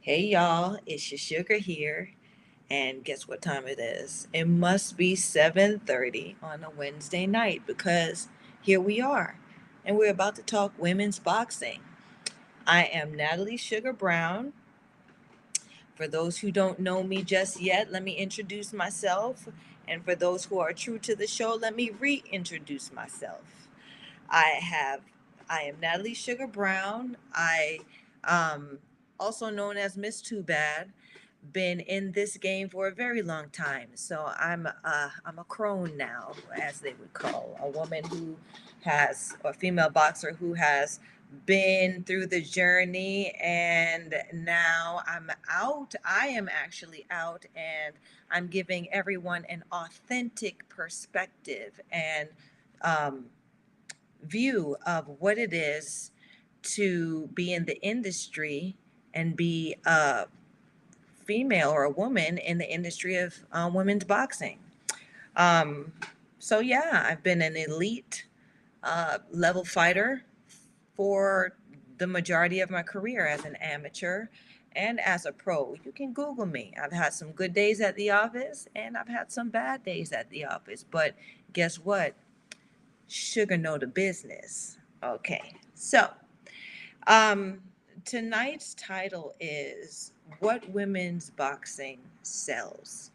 Hey y'all, it's your sugar here. And guess what time it is? It must be 7:30 on a Wednesday night because here we are. And we're about to talk women's boxing. I am Natalie SUGAR Brown. For those who don't know me just yet, let me introduce myself. And for those who are true to the show, let me reintroduce myself. I have I am Natalie SUGAR Brown. I also known as Miss Too Bad, been in this game for a very long time. So I'm a crone now, as they would call a woman who has or female boxer who has been through the journey, and now I'm out. I am actually out, and I'm giving everyone an authentic perspective and um, view of what it is to be in the industry and be a female or a woman in the industry of women's boxing. Um, so, yeah, I've been an elite level fighter for the majority of my career as an amateur and as a pro. You can Google me. I've had some good days at the office and I've had some bad days at the office. But guess what? Sugar know the business. Okay, so um, tonight's title is What Women's Boxing Sells.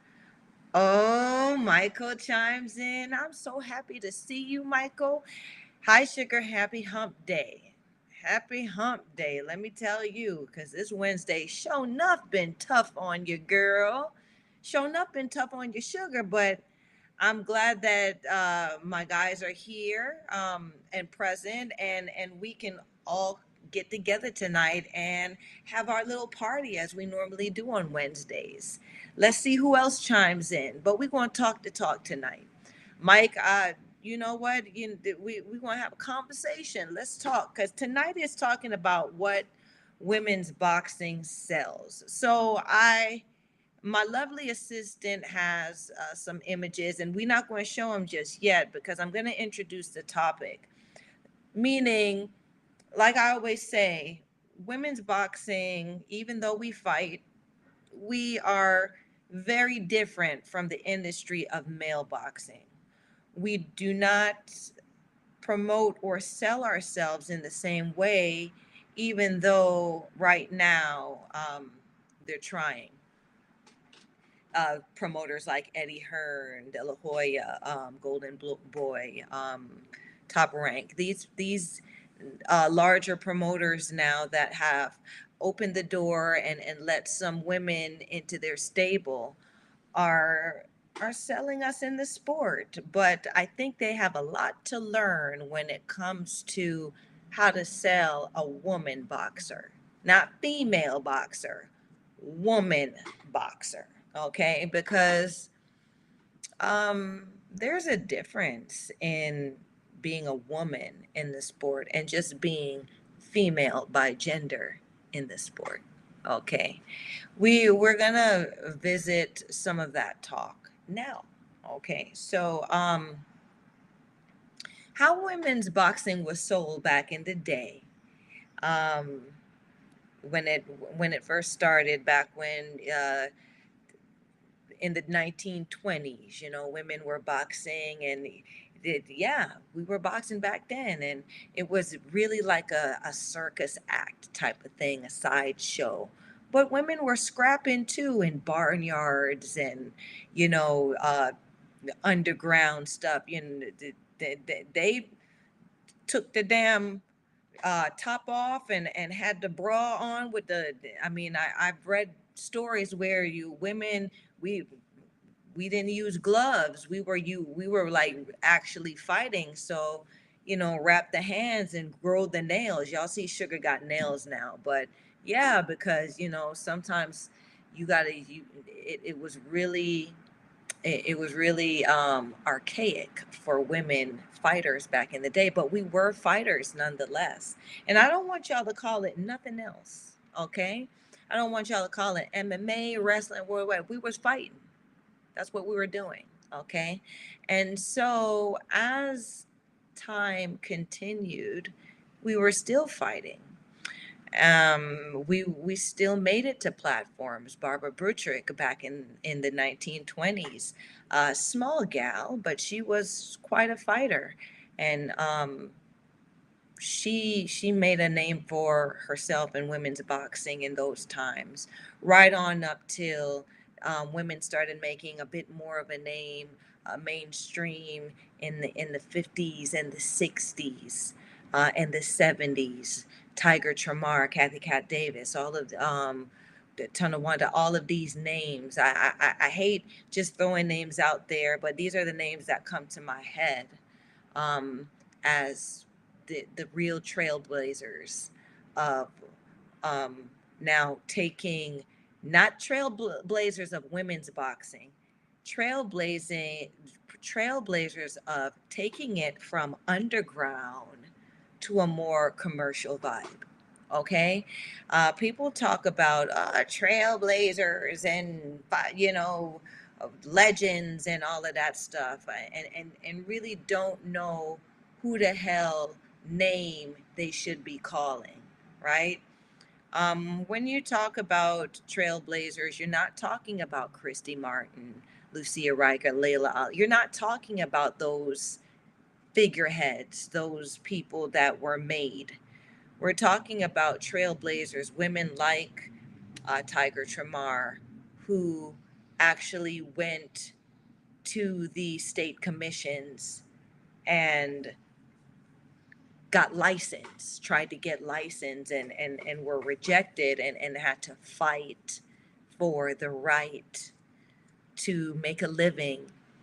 Oh, Michael chimes in. I'm so happy to see you, Michael. Hi, Sugar. Happy Hump Day. Happy Hump Day. Let me tell you, because this Wednesday sure enough been tough on you, girl. Sure enough been tough on your sugar, but I'm glad that my guys are here and present, and we can all get together tonight and have our little party as we normally do on Wednesdays. Let's see who else chimes in. But we're going to talk the talk tonight. Mike, you know what? We want to have a conversation. Let's talk because tonight is talking about what women's boxing sells. My lovely assistant has some images, and we're not going to show them just yet because I'm going to introduce the topic. Meaning, like I always say, women's boxing, even though we fight, we are very different from the industry of male boxing. We do not promote or sell ourselves in the same way, even though right now they're trying. Promoters like Eddie Hearn, De La Hoya, Golden Boy, Top Rank. These larger promoters now that have opened the door and let some women into their stable are are selling us in the sport. But I think they have a lot to learn when it comes to how to sell a woman boxer, not female boxer, woman boxer. Okay, because there's a difference in being a woman in the sport and just being female by gender in the sport. Okay, we're gonna visit some of that talk now. Okay, so how women's boxing was sold back in the day, um, when it first started, back when in the 1920s, women were boxing, and yeah, we were boxing back then, and it was really like a circus act type of thing, a sideshow. But women were scrapping too in barnyards and, you know, uh, underground stuff. They took the damn top off and had the bra on with I mean, I've read stories where you women, we we didn't use gloves. We were like actually fighting. So, wrap the hands and grow the nails. Y'all see Sugar got nails now, but yeah, because sometimes it was really archaic for women fighters back in the day, but we were fighters nonetheless. And I don't want y'all to call it nothing else, okay? I don't want y'all to call it MMA, wrestling, worldwide. We was fighting. That's what we were doing, okay? And so as time continued, we were still fighting. We still made it to platforms. Barbara Brutrick back in the 1920s, small gal, but she was quite a fighter, and she made a name for herself in women's boxing in those times, right on up till women started making a bit more of a name, mainstream in the 50s and the 60s, and the 70s. Tiger Tremar, Kathy Cat Davis, all of the Tonawanda, all of these names. I hate just throwing names out there, but these are the names that come to my head, um, as the real trailblazers of, um, now taking, not trailblazers of women's boxing, trailblazing trailblazers of taking it from underground to a more commercial vibe. Okay, people talk about trailblazers and legends and all of that stuff, and really don't know who the hell name they should be calling, right? When you talk about trailblazers, you're not talking about Christy Martin, Lucia Riker, Layla Ali. You're not talking about those figureheads, those people that were made. We're talking about trailblazers, women like Tiger Tremar, who actually went to the state commissions and got licensed, tried to get licensed, and were rejected, and had to fight for the right to make a living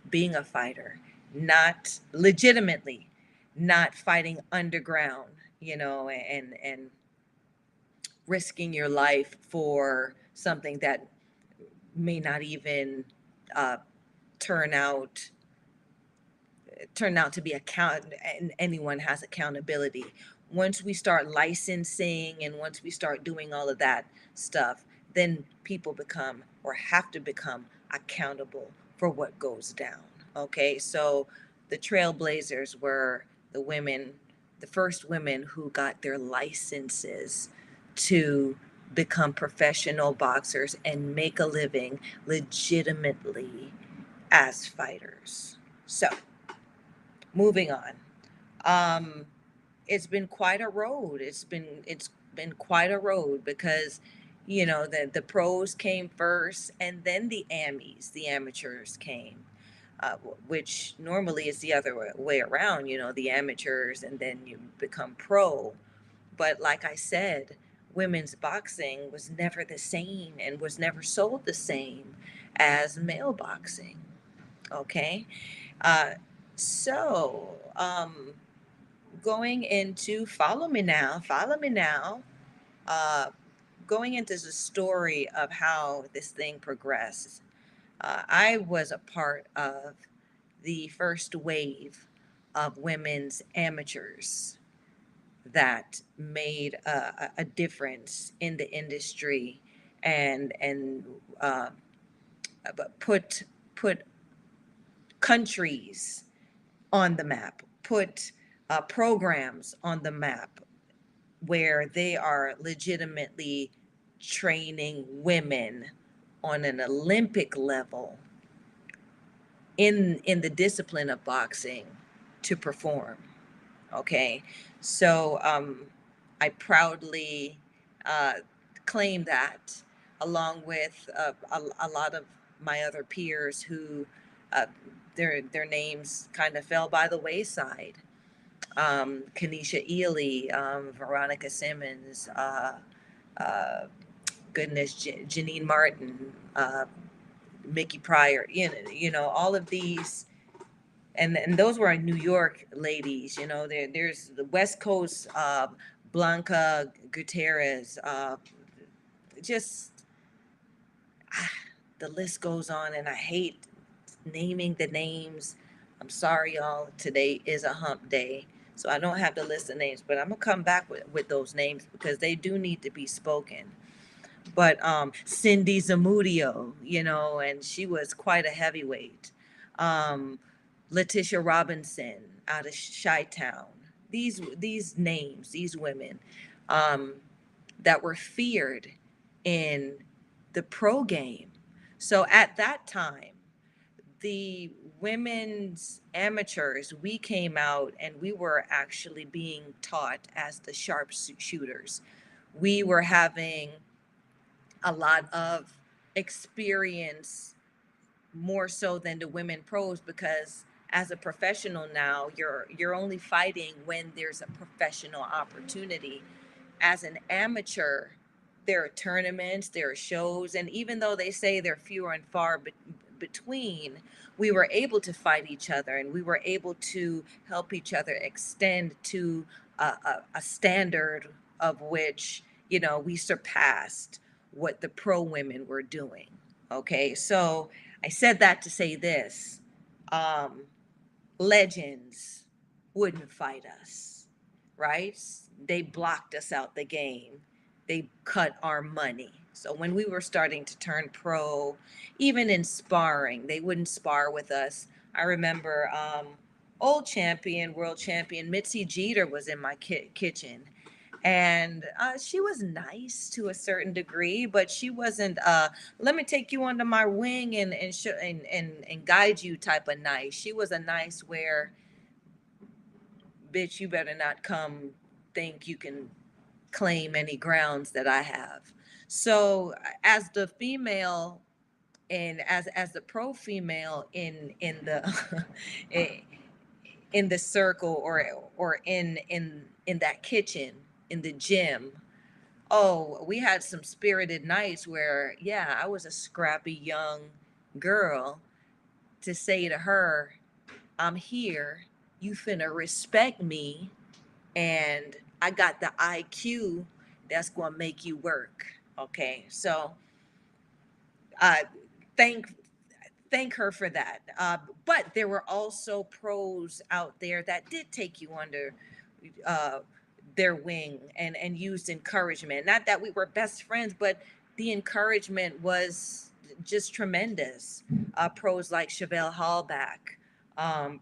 being a fighter, not legitimately, not fighting underground, and risking your life for something that may not even uh, turn out to be and anyone has accountability. Once we start licensing and once we start doing all of that stuff, then people become, or have to become, accountable for what goes down. Okay, so the trailblazers were the first women who got their licenses to become professional boxers and make a living legitimately as fighters. So, moving on. Um, it's been quite a road. It's been quite a road because, the pros came first, and then the amis, the amateurs came, which normally is the other way around. The amateurs, and then you become pro. But like I said, women's boxing was never the same and was never sold the same as male boxing. Okay. Uh, so, going into follow me now, uh, going into the story of how this thing progressed. I was a part of the first wave of women's amateurs that made a difference in the industry, and uh, put countries on the map, put programs on the map where they are legitimately training women on an Olympic level in the discipline of boxing to perform. Okay, so I proudly uh, claim that, along with a lot of my other peers who uh, their names kind of fell by the wayside. Kanisha Ely, Veronica Simmons, uh, goodness, Janine Martin, Mickey Pryor, all of these, and those were New York ladies. There's the West Coast, Blanca Gutierrez, just the list goes on, and I hate naming the names. I'm sorry, y'all. Today is a hump day, so I don't have the list of names, but I'm gonna come back with those names because they do need to be spoken. But Cindy Zamudio, and she was quite a heavyweight. Um, Letitia Robinson out of Chi Town. These names, these women. Um, that were feared in the pro game. So at that time, the women's amateurs, we came out and we were actually being taught as the sharpshooters. We were having a lot of experience more so than the women pros, because as a professional now, you're only fighting when there's a professional opportunity. As an amateur, there are tournaments, there are shows, and even though they say they're fewer and far between, we were able to fight each other and we were able to help each other extend to a standard of which, we surpassed what the pro women were doing. Okay, so I said that to say this. Um, Legends wouldn't fight us, right? They blocked us out the game. They cut our money. So when we were starting to turn pro, even in sparring, they wouldn't spar with us. I remember old champion, world champion Mitzi Jeter was in my kitchen, and she was nice to a certain degree, but she wasn't let me take you under my wing and guide you type of nice. She was a nice where, bitch, you better not come think you can claim any grounds that I have. So as the female and as the pro female in the in the circle, or in that kitchen, in the gym, oh, we had some spirited nights where, yeah, I was a scrappy young girl to say to her, I'm here, you finna respect me, and I got the IQ that's gonna make you work. Okay, so uh, thank thank her for that. But there were also pros out there that did take you under uh, their wing and used encouragement. Not that we were best friends, but the encouragement was just tremendous. Pros like Chevelle Hallback,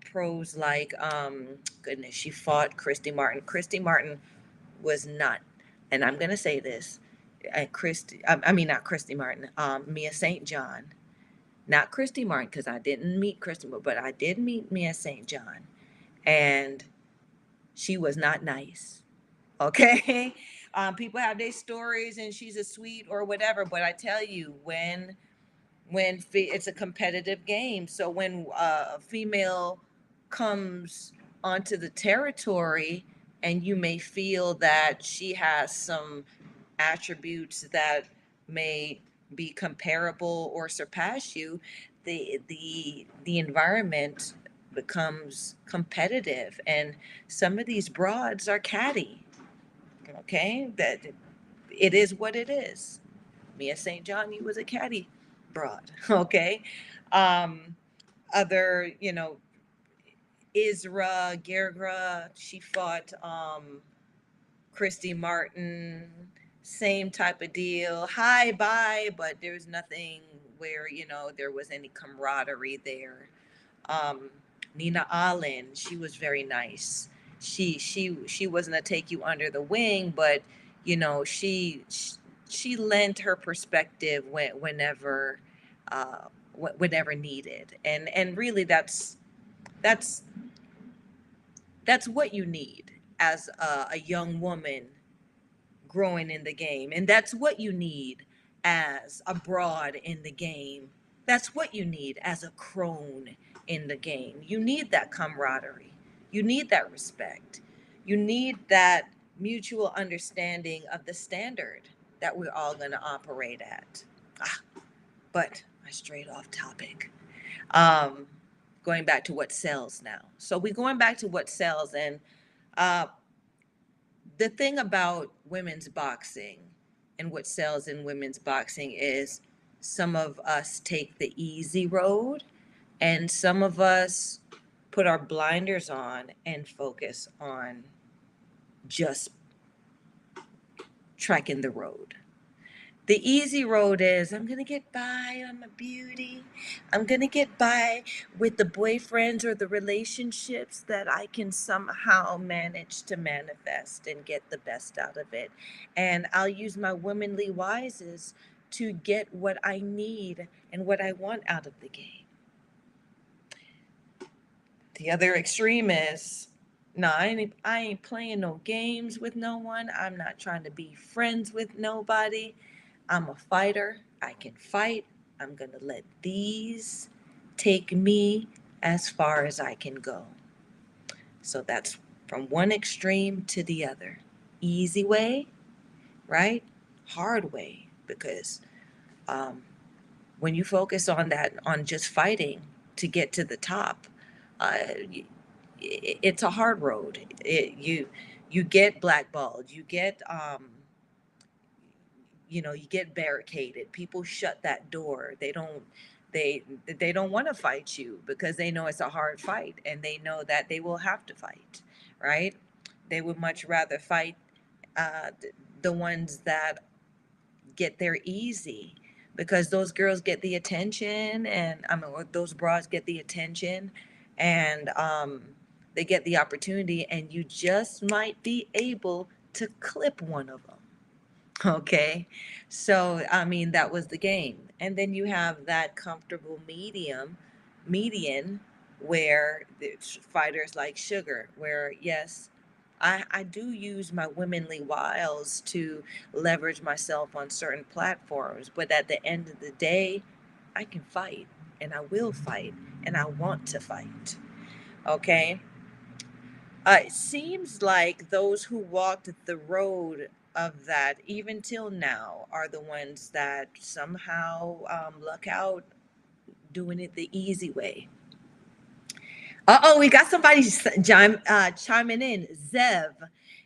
pros like, goodness, she fought Christy Martin. Christy Martin was not, and I'm going to say this, I mean, not Christy Martin, Mia St. John. Not Christy Martin, because I didn't meet Christy, but I did meet Mia St. John. And she was not nice. Okay. People have their stories and she's a sweet or whatever, but I tell you, it's a competitive game, so when a female comes onto the territory and you may feel that she has some attributes that may be comparable or surpass you, the environment becomes competitive, and some of these broads are catty. Okay, that it is what it is. Mia St. John, you was a catty broad. Okay. Um, Other, Isra Gergra, she fought Christy Martin, same type of deal. Hi, bye, but there's nothing where, there was any camaraderie there. um, Nina Allen, she was very nice. She wasn't to take you under the wing, but you know she lent her perspective whenever whenever needed, and really that's that's what you need as a young woman growing in the game. And that's what you need as a broad in the game. That's what you need as a crone in the game. You need that camaraderie. You need that respect. You need that mutual understanding of the standard that we're all going to operate at. Ah, but I strayed off topic. Um, Going back to what sells now. So we're going back to what sells. And uh, the thing about women's boxing and what sells in women's boxing is some of us take the easy road and some of us put our blinders on and focus on just trekking the road. The easy road is I'm going to get by on my beauty. I'm going to get by with the boyfriends or the relationships that I can somehow manage to manifest and get the best out of it. And I'll use my womanly wises to get what I need and what I want out of the game. The other extreme is, no, I ain't playing no games with no one. I'm not trying to be friends with nobody. I'm a fighter. I can fight. I'm going to let these take me as far as I can go. So that's from one extreme to the other. Easy way, right? Hard way, because um, when you focus on that, on just fighting to get to the top, uh, it's a hard road. You get blackballed. You get barricaded. People shut that door. They don't want to fight you because they know it's a hard fight and they know that they will have to fight, right? They would much rather fight uh, the ones that get there easy, because those girls get the attention, and I mean, or those bras get the attention, and they get the opportunity, and you just might be able to clip one of them. Okay. So, I mean, that was the game. And then you have that comfortable median, where the fighters like Sugar, where, yes, I do use my womanly wiles to leverage myself on certain platforms. But at the end of the day, I can fight, and I will fight, and I want to fight. Okay. It seems like those who walked the road of that, even till now, are the ones that somehow luck out doing it the easy way. We got somebody chiming in. Zev,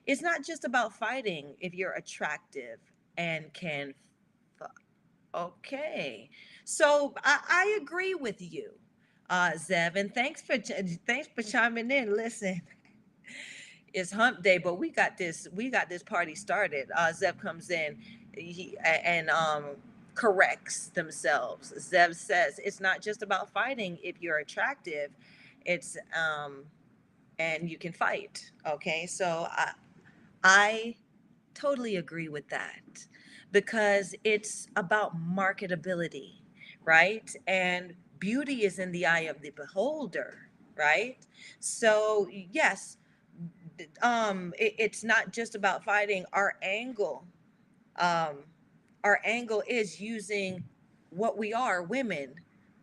it's not just about fighting if you're attractive and can. Okay, so I agree with you, Zev, and thanks for chiming in. Listen, it's hump day, but we got this party started. Zev comes in, and corrects themselves. Zev says it's not just about fighting if you're attractive, it's and you can fight. Okay, so I totally agree with that, because it's about marketability, right? And beauty is in the eye of the beholder, right? So yes, it's not just about fighting. Um our angle is using what we are, women,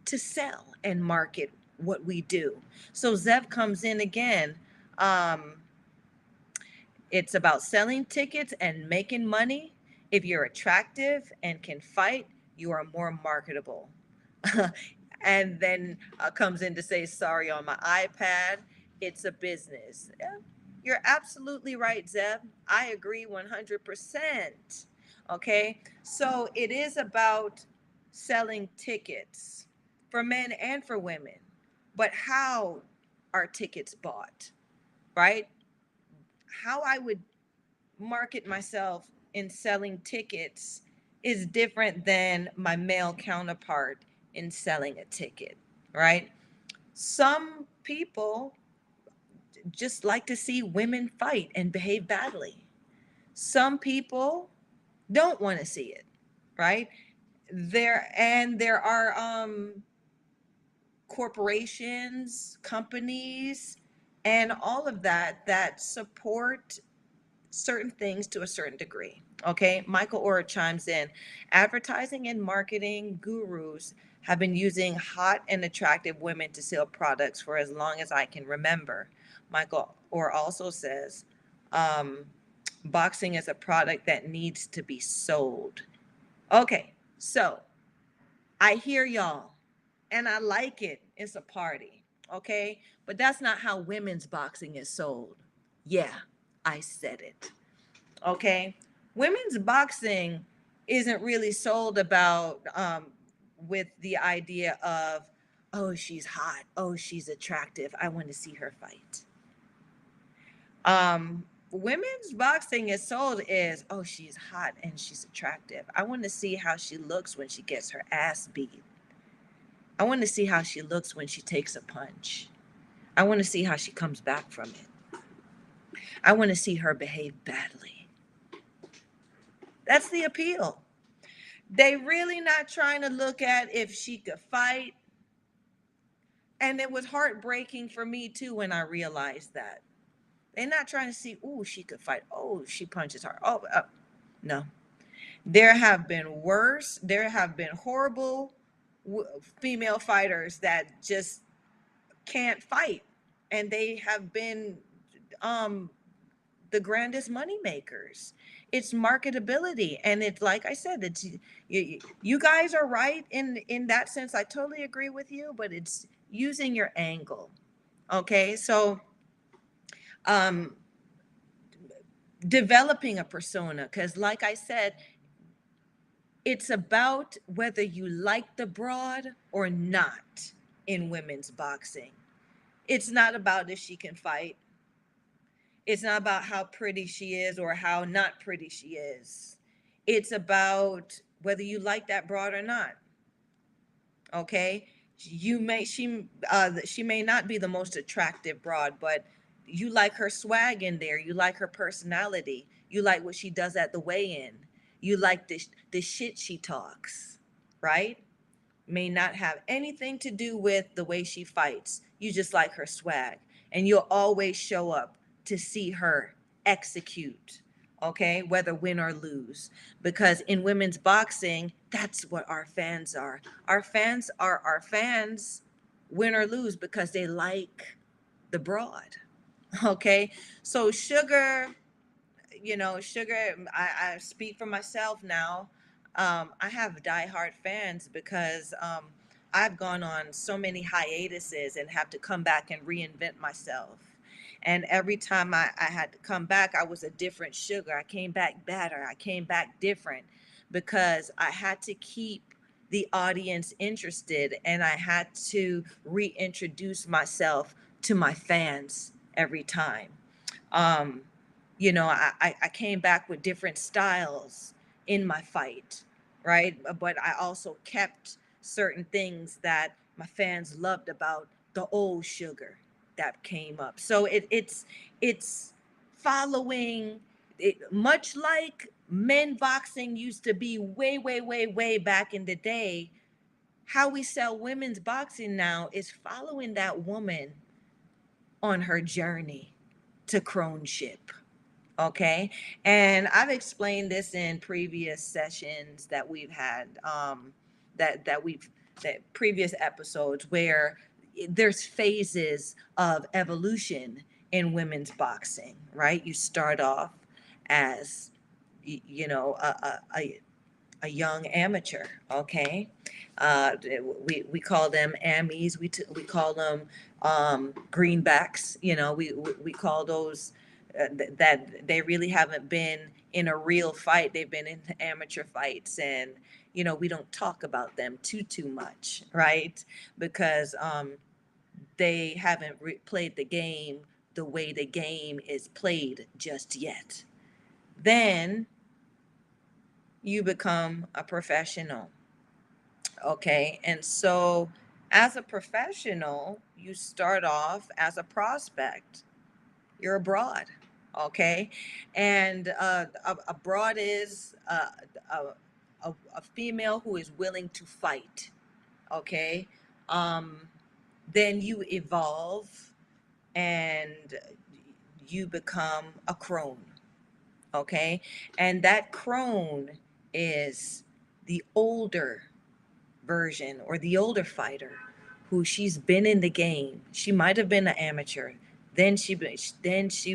to sell and market what we do. So Zev comes in again. um it's about selling tickets and making money. If you're attractive and can fight, you are more marketable. And then comes in to say, sorry, on my iPad, it's a business. Yeah, you're absolutely right, Zeb. I agree 100%. Okay, so it is about selling tickets for men and for women. But how are tickets bought, right? How I would market myself in selling tickets is different than my male counterpart in selling a ticket, right? Some people just like to see women fight and behave badly. Some people don't want to see it, right? There are corporations, companies, and all of that support certain things to a certain degree. Okay, Michael Orr chimes in. Advertising and marketing gurus have been using hot and attractive women to sell products for as long as I can remember. Michael Orr also says, um, boxing is a product that needs to be sold. Okay, so I hear y'all, and I like it. It's a party. Okay, but that's not how women's boxing is sold. Yeah, I said it. Okay, women's boxing isn't really sold about with the idea of, oh, she's hot, oh, she's attractive, I want to see her fight. women's boxing is sold is, oh, she's hot and she's attractive. I want to see how she looks when she gets her ass beat. I want to see how she looks when she takes a punch. I want to see how she comes back from it. I want to see her behave badly. That's the appeal. They really not trying to look at if she could fight. And it was heartbreaking for me too when I realized that. They're not trying to see, oh, she could fight. Oh, she punches hard. Oh, no. There have been worse. There have been horrible female fighters that just can't fight, and they have been um, the grandest money makers. It's marketability, and it's like I said, it's you guys are right in that sense. I totally agree with you, but it's using your angle. Okay, so um, developing a persona, because like I said, it's about whether you like the broad or not in women's boxing. It's not about if she can fight. It's not about how pretty she is or how not pretty she is. It's about whether you like that broad or not. Okay? She may not be the most attractive broad, but you like her swag in there. You like her personality. You like what she does at the weigh-in. You like the shit she talks, right? May not have anything to do with the way she fights. You just like her swag. And you'll always show up to see her execute, okay? Whether win or lose. Because in women's boxing, that's what our fans are. Our fans are our fans, win or lose, because they like the broad, okay? So Sugar, I speak for myself now. I have diehard fans because I've gone on so many hiatuses and have to come back and reinvent myself. And every time I had to come back, I was a different Sugar. I came back better. I came back different because I had to keep the audience interested, and I had to reintroduce myself to my fans every time. Um, I came back with different styles in my fight, right? But I also kept certain things that my fans loved about the old Sugar that came up. So it's following it, much like men boxing used to be way, way, way, way back in the day. How we sell women's boxing now is following that woman on her journey to crone-ship. Okay. And I've explained this in previous sessions that we've had, that we've, that previous episodes where there's phases of evolution in women's boxing, right? You start off as, you know, a young amateur, okay? Uh, we call them Ammies. We call them greenbacks. We call those that they really haven't been in a real fight. They've been in amateur fights, and we don't talk about them too much, right? Because they haven't played the game the way the game is played just yet. Then you become a professional. Okay. And so, as a professional, you start off as a prospect. You're abroad. Okay. And abroad is a female who is willing to fight. Okay. Um, then you evolve and you become a crone. Okay. And that crone is the older version or the older fighter who she's been in the game. She might have been an amateur. Then she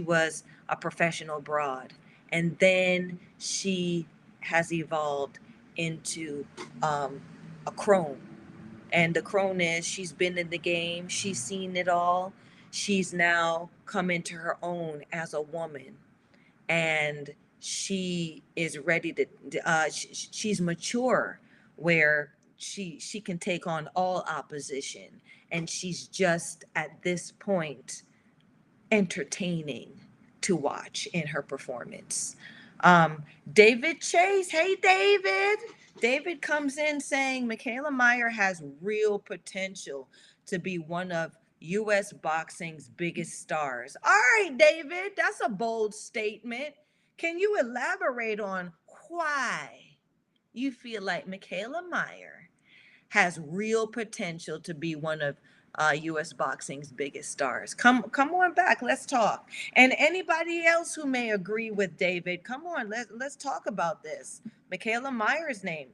was a professional broad, and then she has evolved into a crone. And the crone is she's been in the game. She's seen it all. She's now come into her own as a woman, and she is ready to she's mature where she can take on all opposition, and she's just at this point entertaining to watch in her performance. Um, David Chase, hey David. David comes in saying Michaela Meyer has real potential to be one of U.S. boxing's biggest stars. All right, David, that's a bold statement. Can you elaborate on why you feel like Michaela Meyer has real potential to be one of U.S. boxing's biggest stars? Come on back. Let's talk. And anybody else who may agree with David, come on. Let's talk about this. Michaela Meyer's name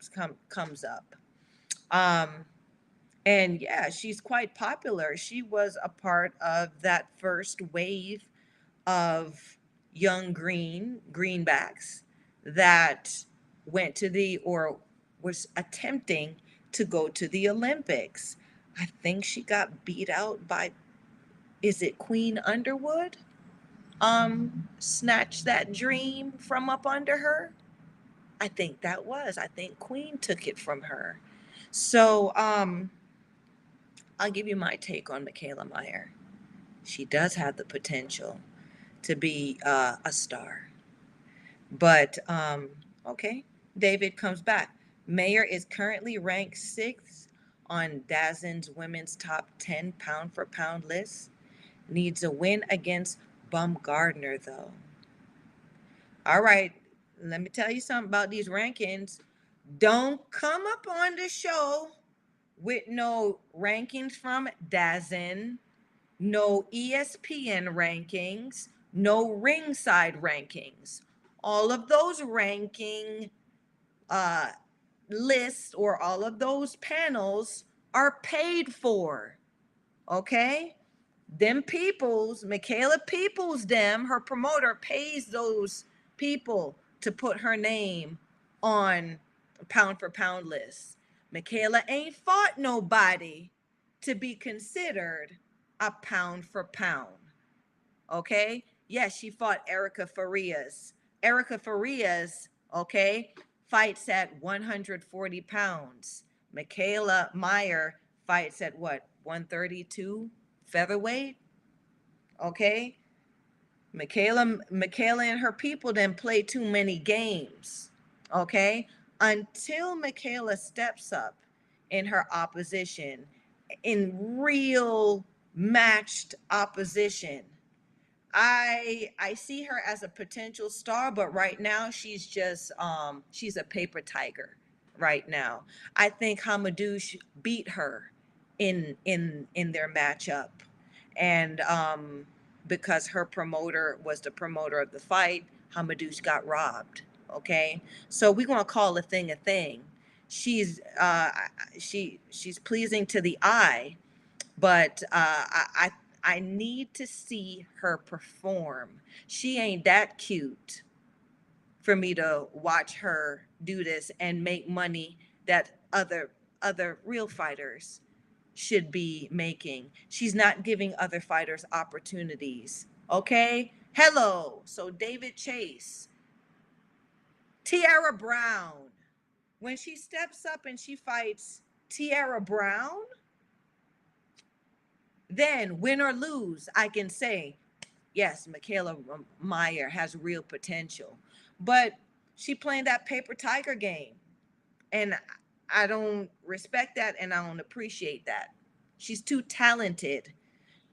comes up. Um, and yeah, she's quite popular. She was a part of that first wave of young greenbacks that went to the or was attempting to go to the Olympics. I think she got beat out by, is it Queen Underwood? Snatched that dream from up under her. I think that was. I think Queen took it from her. So I'll give you my take on Michaela Meyer. She does have the potential to be a star. But okay, David comes back. Mayer is currently ranked sixth on DAZN's women's top 10 pound for pound list. Needs a win against Baumgardner, though. All right, let me tell you something about these rankings. Don't come up on the show with no rankings from DAZN, no ESPN rankings, no ringside rankings. All of those ranking uh, lists or all of those panels are paid for. Okay? Them peoples, Michaela Peoples, her promoter pays those people to put her name on pound for pound lists. Michaela ain't fought nobody to be considered a pound for pound. Okay? Yes, she fought Erica Farias. Erica Farias, okay, fights at 140 pounds. Michaela Meyer fights at what, 132 featherweight? Okay? Michaela and her people didn't play too many games. Okay? Until Michaela steps up in her opposition, in real matched opposition, I see her as a potential star, but right now she's just she's a paper tiger right now. I think Hamadouche beat her in their matchup, and because her promoter was the promoter of the fight, Hamadouche got robbed. Okay, so we're gonna call a thing a thing. She's she's pleasing to the eye, but I need to see her perform. She ain't that cute for me to watch her do this and make money that other real fighters should be making. She's not giving other fighters opportunities. Okay? Hello. So David Chase, Tiara Brown. When she steps up and she fights Tiara Brown, then win or lose, I can say, yes, Michaela Meyer has real potential. But she playing that paper tiger game. And I don't respect that and I don't appreciate that. She's too talented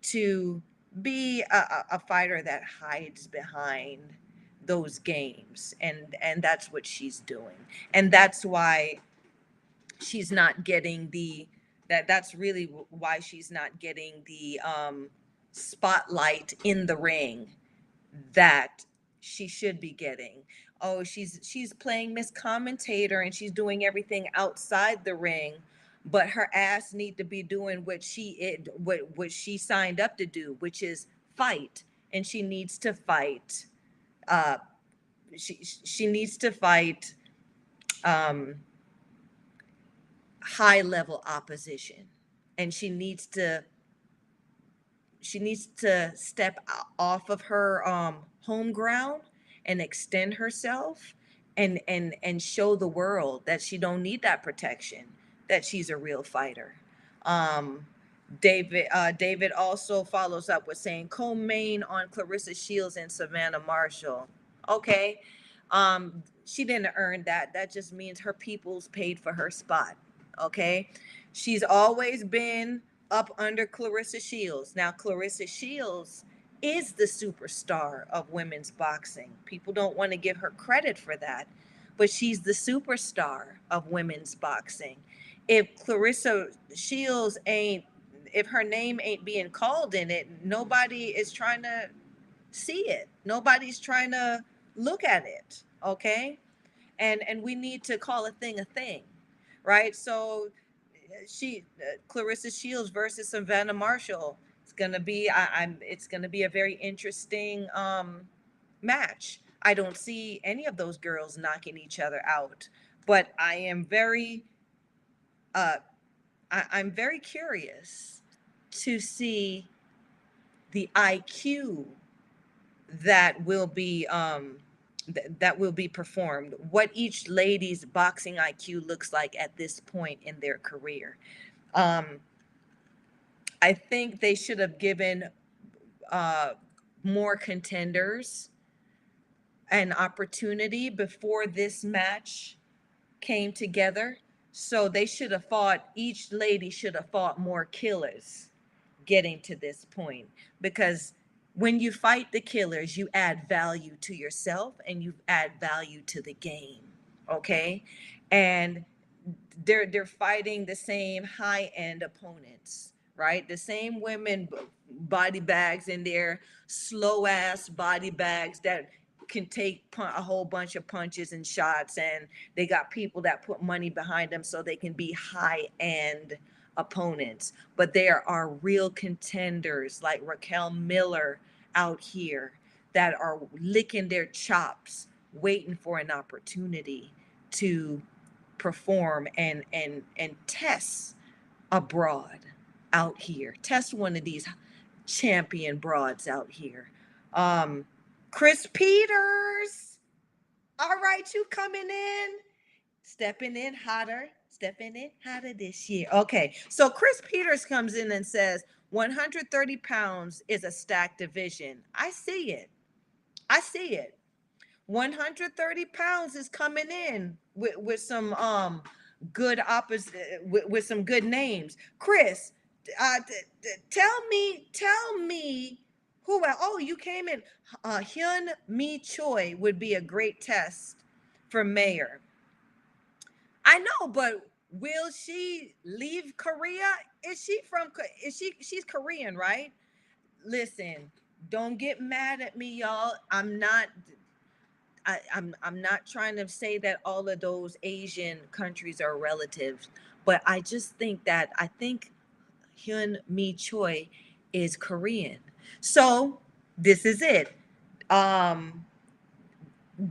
to be a fighter that hides behind those games. And that's what she's doing. And that's why she's not getting that's really why she's not getting the spotlight in the ring that she should be getting. Oh, she's playing Miss Commentator and she's doing everything outside the ring, but her ass need to be doing what she signed up to do, which is fight. And she needs to fight. uh she needs to fight um high level opposition, and she needs to step off of her home ground and extend herself and show the world that she don't need that protection, that she's a real fighter. um David also follows up with saying co-main on Clarissa Shields and Savannah Marshall. Okay. She didn't earn that. That just means her people's paid for her spot. Okay. She's always been up under Clarissa Shields. Now, Clarissa Shields is the superstar of women's boxing. People don't want to give her credit for that, but she's the superstar of women's boxing. If Clarissa Shields ain't, if her name ain't being called in it, nobody is trying to see it. Nobody's trying to look at it. Okay. And we need to call a thing, right? So Clarissa Shields versus Savannah Marshall. It's gonna be it's gonna be a very interesting match. I don't see any of those girls knocking each other out, but I am very uh I'm very curious to see the IQ that will be that will be performed, what each lady's boxing IQ looks like at this point in their career. um I think they should have given uh more contenders an opportunity before this match came together. So they should have fought, each lady should have fought more killers getting to this point, because when you fight the killers, you add value to yourself and you add value to the game. Okay. And they're fighting the same high end opponents, right? The same women, body bags in there, slow ass body bags that can take a whole bunch of punches and shots, and they got people that put money behind them so they can be high end opponents. But there are real contenders like Raquel Miller out here that are licking their chops waiting for an opportunity to perform and test abroad out here. Test one of these champion broads out here. Um, Chris Peters. All right, you coming in, stepping in hotter this year. Okay, so Chris Peters comes in and says 130 pounds is a stacked division. I see it. I see it. 130 pounds is coming in with some good opposite with some good names. Chris, tell me who. Oh, you came in. Hyun Mi Choi would be a great test for mayor. I know, but will she leave Korea? Is she from? Is she? She's Korean, right? Listen, don't get mad at me, y'all. I'm not trying to say that all of those Asian countries are relatives, but I just think that I think Hyun Mi Choi is Korean. So this is it. Um,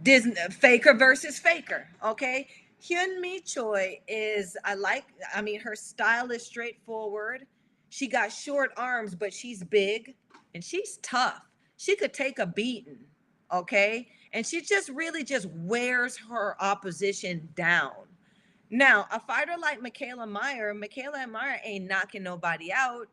Disney Faker versus Faker. Okay, Hyun Mi Choi is, I mean, her style is straightforward. She got short arms, but she's big and she's tough. She could take a beating. Okay, and she just really just wears her opposition down. Now, a fighter like Michaela Meyer ain't knocking nobody out,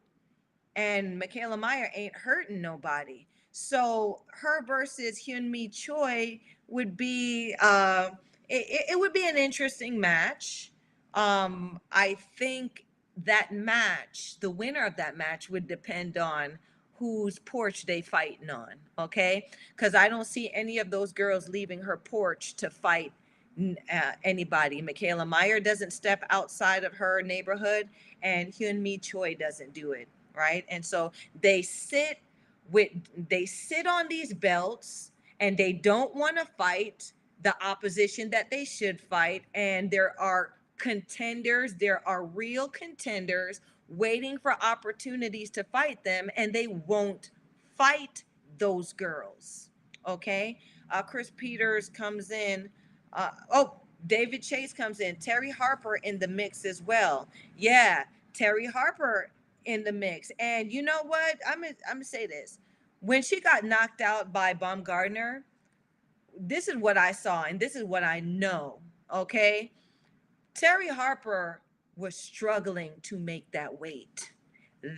and Michaela Meyer ain't hurting nobody. So her versus Hyun Mi Choi would be it would be an interesting match. I think that match, the winner of that match, would depend on whose porch they fighting on. Okay, because I don't see any of those girls leaving her porch to fight anybody. Michaela Meyer doesn't step outside of her neighborhood, and Hyun Mi Choi doesn't do it, right? And so they sit with they sit on these belts and they don't want to fight the opposition that they should fight. And there are contenders, there are real contenders waiting for opportunities to fight them, and they won't fight those girls. Okay. Chris Peters comes in. Oh, David Chase comes in. Terry Harper in the mix as well. Yeah, Terry Harper in the mix. And you know what? I'm gonna say this. When she got knocked out by Baumgardner, this is what I saw and this is what I know. Okay, Terry Harper was struggling to make that weight.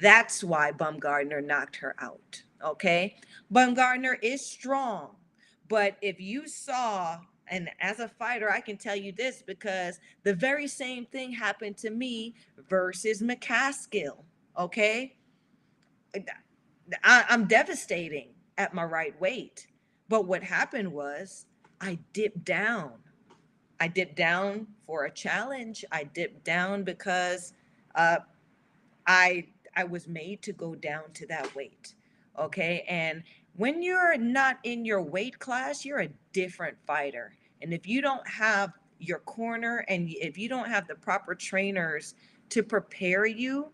That's why Bumgardner knocked her out. Okay. Bumgardner is strong. But if you saw, and as a fighter, I can tell you this because the very same thing happened to me versus McCaskill. Okay. I'm devastating at my right weight. But what happened was I dipped down. I dipped down for a challenge. I dipped down because uh, I was made to go down to that weight. Okay? And when you're not in your weight class, you're a different fighter. And if you don't have your corner and if you don't have the proper trainers to prepare you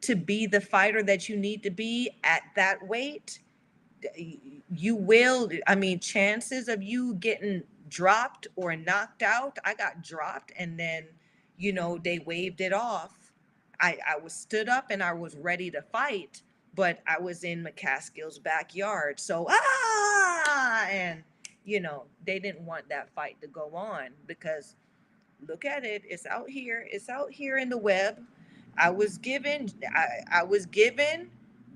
to be the fighter that you need to be at that weight, you will, I mean, chances of you getting dropped or knocked out. I got dropped and then, they waved it off. I was stood up and I was ready to fight, but I was in McCaskill's backyard. So, and, they didn't want that fight to go on because look at it. It's out here. It's out here in the web. I was given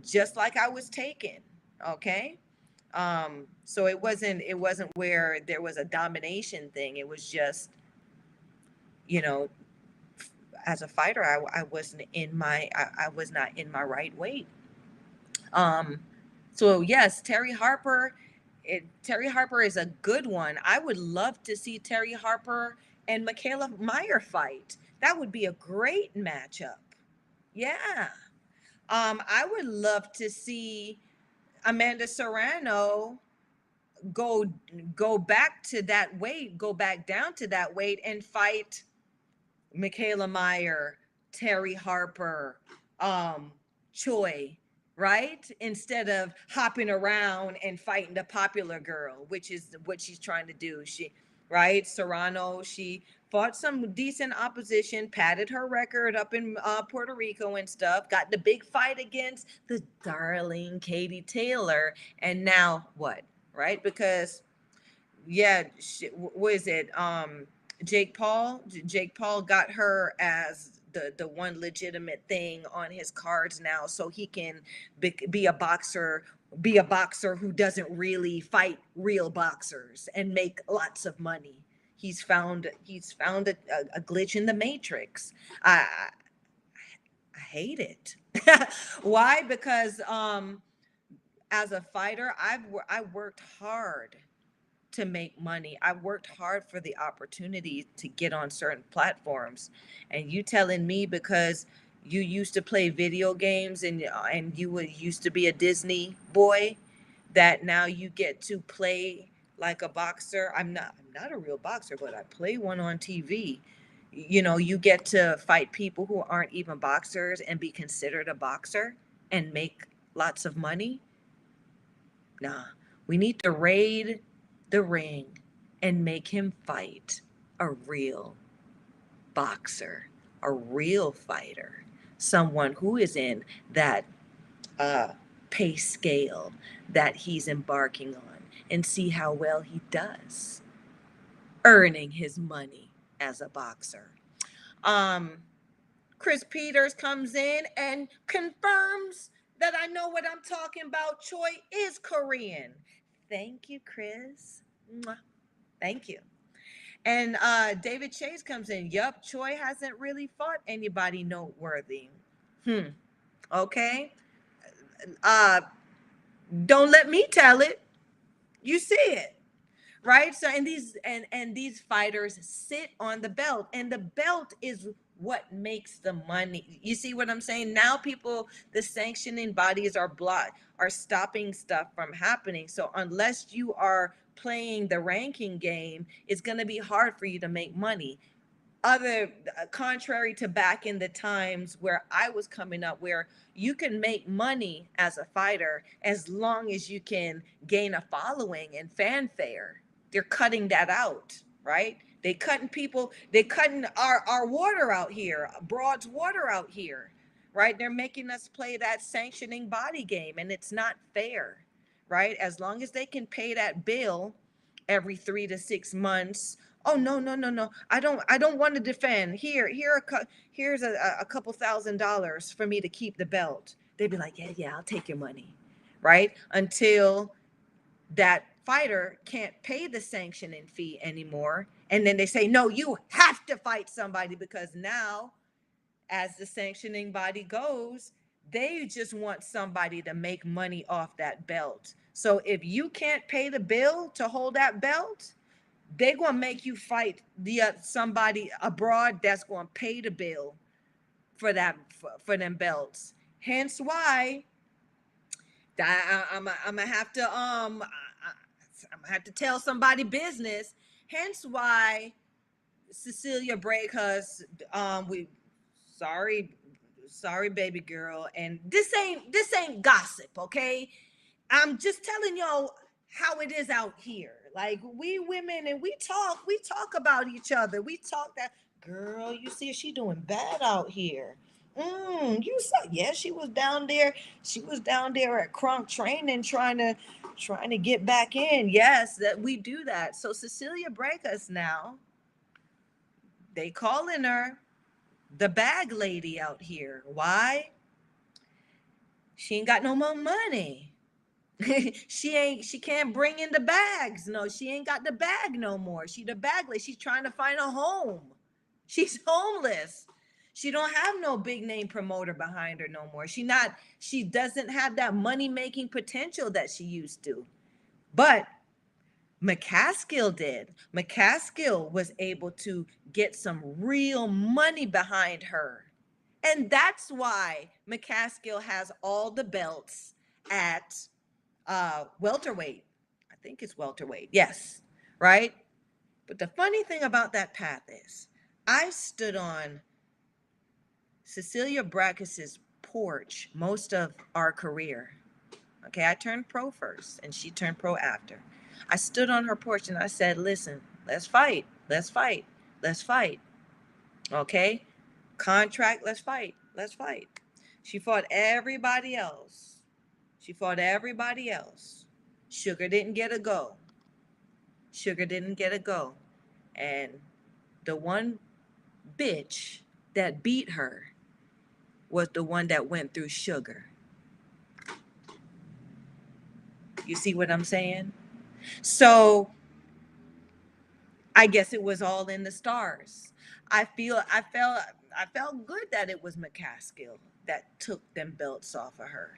just like I was taken. Okay. So it wasn't where there was a domination thing. It was just, you know, as a fighter, I wasn't in I was not in my right weight. Um, so yes, Terry Harper is a good one. I would love to see Terry Harper and Michaela Meyer fight. That would be a great matchup. Yeah. I would love to see Amanda Serrano go go back to that weight, go back down to that weight and fight Michaela Meyer, Terry Harper, Choi, right? Instead of hopping around and fighting the popular girl, which is what she's trying to do. Right? Serrano, she fought some decent opposition, padded her record up in Puerto Rico and stuff, got the big fight against the darling Katie Taylor. And now what? Right? Because yeah, what is it? Jake Paul got her as the one legitimate thing on his cards now, so he can be a boxer, who doesn't really fight real boxers and make lots of money. He's found a glitch in the matrix. I hate it. Why? Because as a fighter, I worked hard to make money. I worked hard for the opportunity to get on certain platforms. And you telling me because you used to play video games and you would used to be a Disney boy that now you get to play like a boxer. I'm not a real boxer, but I play one on TV. You get to fight people who aren't even boxers and be considered a boxer and make lots of money. Nah, we need to raid the ring and make him fight a real boxer, a real fighter, someone who is in that uh, pay scale that he's embarking on and see how well he does earning his money as a boxer. Um, Chris Peters comes in and confirms that I know what I'm talking about. Choi is Korean. Thank you, Chris. Mwah. Thank you. And David Chase comes in. Yup, Choi hasn't really fought anybody noteworthy. Okay. Uh, don't let me tell it. You see it. Right, so and these fighters sit on the belt and the belt is what makes the money. You see what I'm saying? Now people, the sanctioning bodies are stopping stuff from happening, so unless you are playing the ranking game, it's going to be hard for you to make money. Other Contrary to back in the times where I was coming up, where you can make money as a fighter as long as you can gain a following and fanfare. They're cutting that out, right? They cutting our water out here, Broad's water out here, right? They're making us play that sanctioning body game and it's not fair, right? As long as they can pay that bill every 3 to 6 months Oh, no, no, no, no. I don't want to defend. Here's a couple $1,000s for me to keep the belt. They'd be like, yeah, yeah, I'll take your money. Right? Until that fighter can't pay the sanctioning fee anymore. And then they say, no, you have to fight somebody, because now, as the sanctioning body goes, they just want somebody to make money off that belt. So if you can't pay the bill to hold that belt, they're going to make you fight somebody abroad that's going to pay the bill for that, for them belts. Hence why I'm gonna have to I'm gonna have to tell somebody business. Hence why Cecilia Breakhus, we sorry, sorry, baby girl, and this ain't gossip, okay? I'm just telling y'all how it is out here. Like, we women, and we talk about each other. We talk that, girl, you see she doing bad out here. You saw, yeah, she was down there. She was down there at Crunk training, trying to get back in. Yes, that we do that. So Cecilia Breakus now, they calling her the bag lady out here. Why? She ain't got no more money. She can't bring in the bags. No, she ain't got the bag no more. She the bag lady. She's trying to find a home. She's homeless. She don't have no big name promoter behind her no more. She doesn't have that money making potential that she used to. But McCaskill did. McCaskill was able to get some real money behind her. And that's why McCaskill has all the belts at welterweight. I think it's welterweight. Yes. Right? But the funny thing about that path is, I stood on Cecilia Brækhus's porch most of our career. Okay, I turned pro first and she turned pro after. I stood on her porch and I said, listen, let's fight. Let's fight. Let's fight. Okay? Contract, let's fight. Let's fight. She fought everybody else. She fought everybody else. Sugar didn't get a go. Sugar didn't get a go. And the one bitch that beat her was the one that went through Sugar. You see what I'm saying? So I guess it was all in the stars. I felt good that it was McCaskill that took them belts off of her,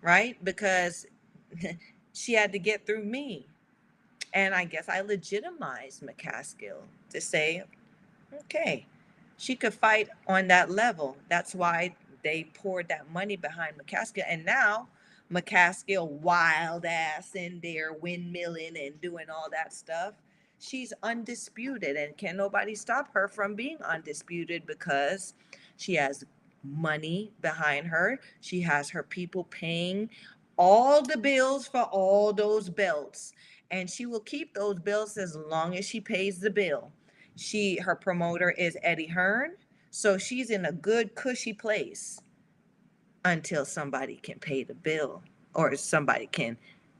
right? Because she had to get through me. And I guess I legitimized McCaskill to say, okay, she could fight on that level. That's why they poured that money behind McCaskill. And now McCaskill, wild ass in there, windmilling and doing all that stuff. She's undisputed, and can nobody stop her from being undisputed, because she has money behind her. She has her people paying all the bills for all those belts. And she will keep those bills as long as she pays the bill. Her promoter is Eddie Hearn, so she's in a good cushy place until somebody can pay the bill, or somebody can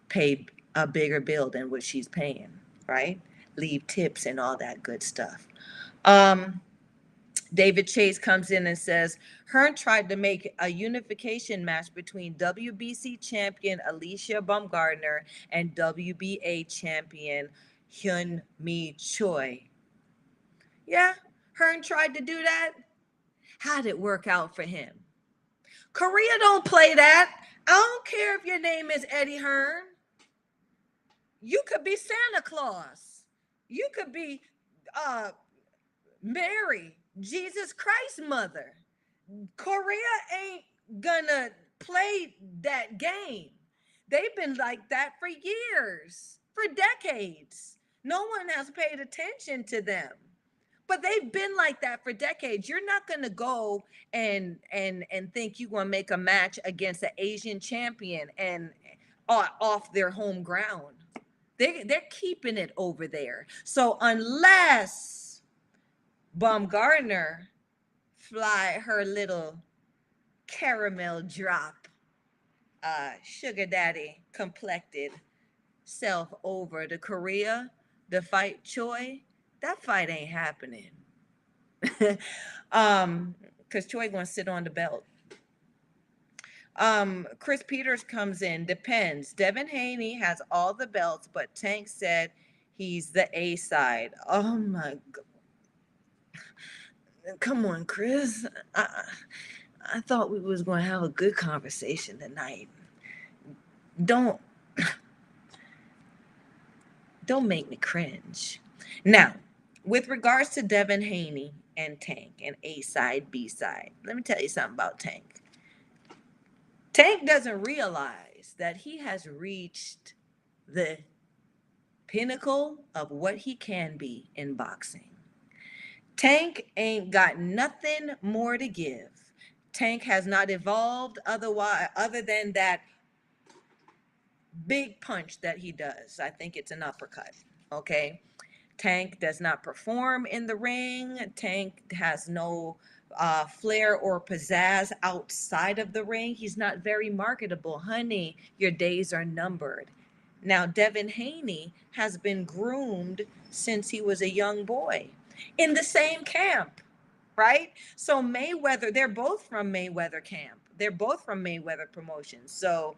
pay a bigger bill than what she's paying, right? Leave tips and all that good stuff. um David Chase comes in and says Hearn tried to make a unification match between WBC champion Alicia Baumgardner and WBA champion Hyun Mi Choi. Yeah, Hearn tried to do that. How'd it work out for him? Korea don't play that. I don't care if your name is Eddie Hearn. You could be Santa Claus. You could be uh, Mary, Jesus Christ's mother. Korea ain't gonna play that game. They've been like that for years, for decades. No one has paid attention to them. But they've been like that for decades. You're not going to go and think you're going to make a match against an Asian champion and off their home ground. They're keeping it over there. So unless Baumgardner fly her little caramel drop, sugar daddy complected self over to Korea to fight Choi, That fight ain't happening. Because Troy gonna sit on the belt. Chris Peters comes in. Depends. Devin Haney has all the belts, but Tank said he's the A side. Oh my God. Come on, Chris. I thought we was going to have a good conversation tonight. Don't don't make me cringe. Now, with regards to Devin Haney and Tank and A side, B side, let me tell you something about Tank. Tank doesn't realize that he has reached the pinnacle of what he can be in boxing. Tank ain't got nothing more to give. Tank has not evolved other than that big punch that he does. I think it's an uppercut. Okay. Tank does not perform in the ring. Tank has no flair or pizzazz outside of the ring. He's not very marketable. Honey, your days are numbered. Now, Devin Haney has been groomed since he was a young boy in the same camp, right? So Mayweather, they're both from Mayweather camp. They're both from Mayweather Promotions. So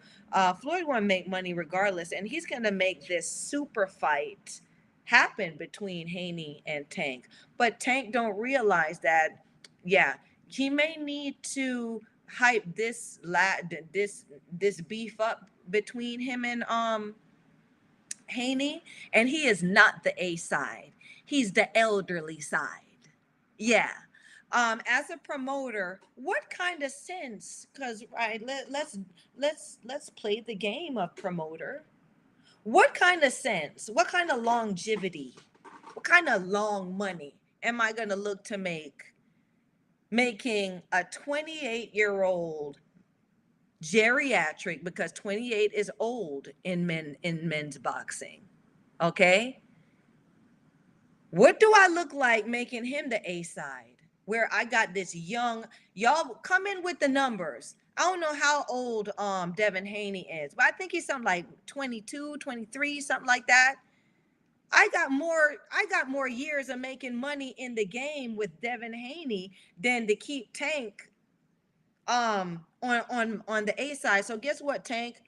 Floyd want to make money regardless, and he's going to make this super fight happen between Haney and Tank. But Tank don't realize that, yeah, he may need to hype this beef up between him and Haney, and he is not the A side. He's the elderly side. Yeah. As a promoter, what kind of sense? Because right, let's play the game of promoter. What kind of sense? What kind of longevity? What kind of long money am I gonna look to make? Making a 28-year-old geriatric, because 28 is old in men's boxing. Okay? What do I look like making him the A side? Where I got this young, y'all come in with the numbers. I don't know how old Devin Haney is, but I think he's something like 22, 23, something like that. I got more years of making money in the game with Devin Haney than to keep Tank on the A side. So guess what, Tank?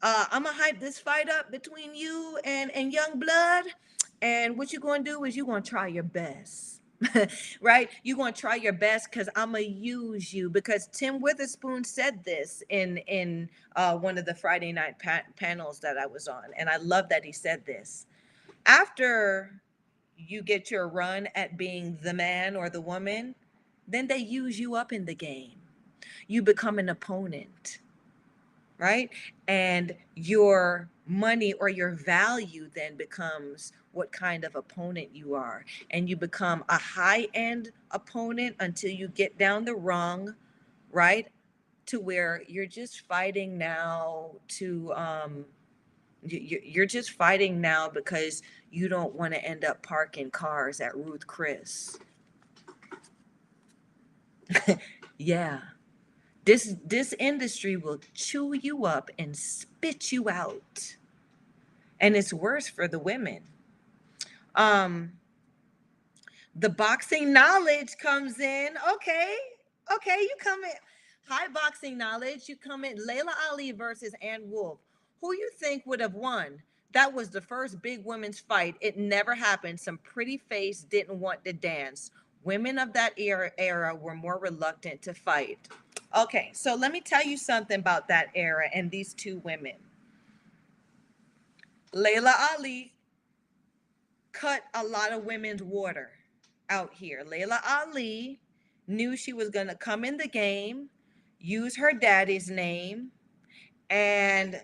I'm gonna hype this fight up between you and Young Blood, and what you're gonna do is you're gonna try your best. Right, you're gonna try your best because I'm gonna use you, because Tim Witherspoon said this in one of the Friday night panels that I was on, and I love that he said this. After you get your run at being the man or the woman, then they use you up in the game. You become an opponent, right? And your money or your value then becomes what kind of opponent you are. And you become a high end opponent until you get down the rung, right? To where you're just fighting now you're just fighting now because you don't want to end up parking cars at Ruth Chris. Yeah. This industry will chew you up and spit you out. And it's worse for the women. Um, the boxing knowledge comes in. Okay. Okay, you come in. High boxing knowledge. You come in. Layla Ali versus Ann Wolfe. Who you think would have won? That was the first big women's fight. It never happened. Some pretty face didn't want to dance. Women of that era were more reluctant to fight. Okay, so let me tell you something about that era and these two women. Layla Ali cut a lot of women's water out here. Layla Ali knew she was going to come in the game, use her daddy's name, and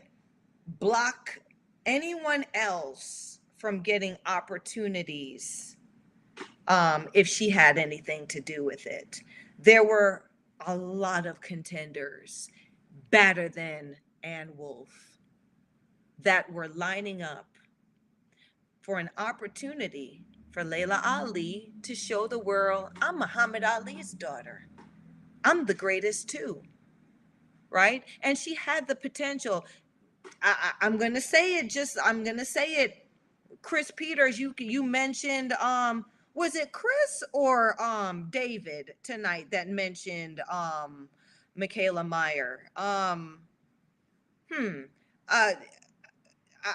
block anyone else from getting opportunities if she had anything to do with it. There were a lot of contenders better than Ann Wolfe that were lining up for an opportunity for Layla Ali to show the world, I'm Muhammad Ali's daughter. I'm the greatest too, right? And she had the potential. I'm going to say it, I'm going to say it. Chris Peters, you mentioned was it Chris or David tonight that mentioned Michaela Meyer? Hmm. Uh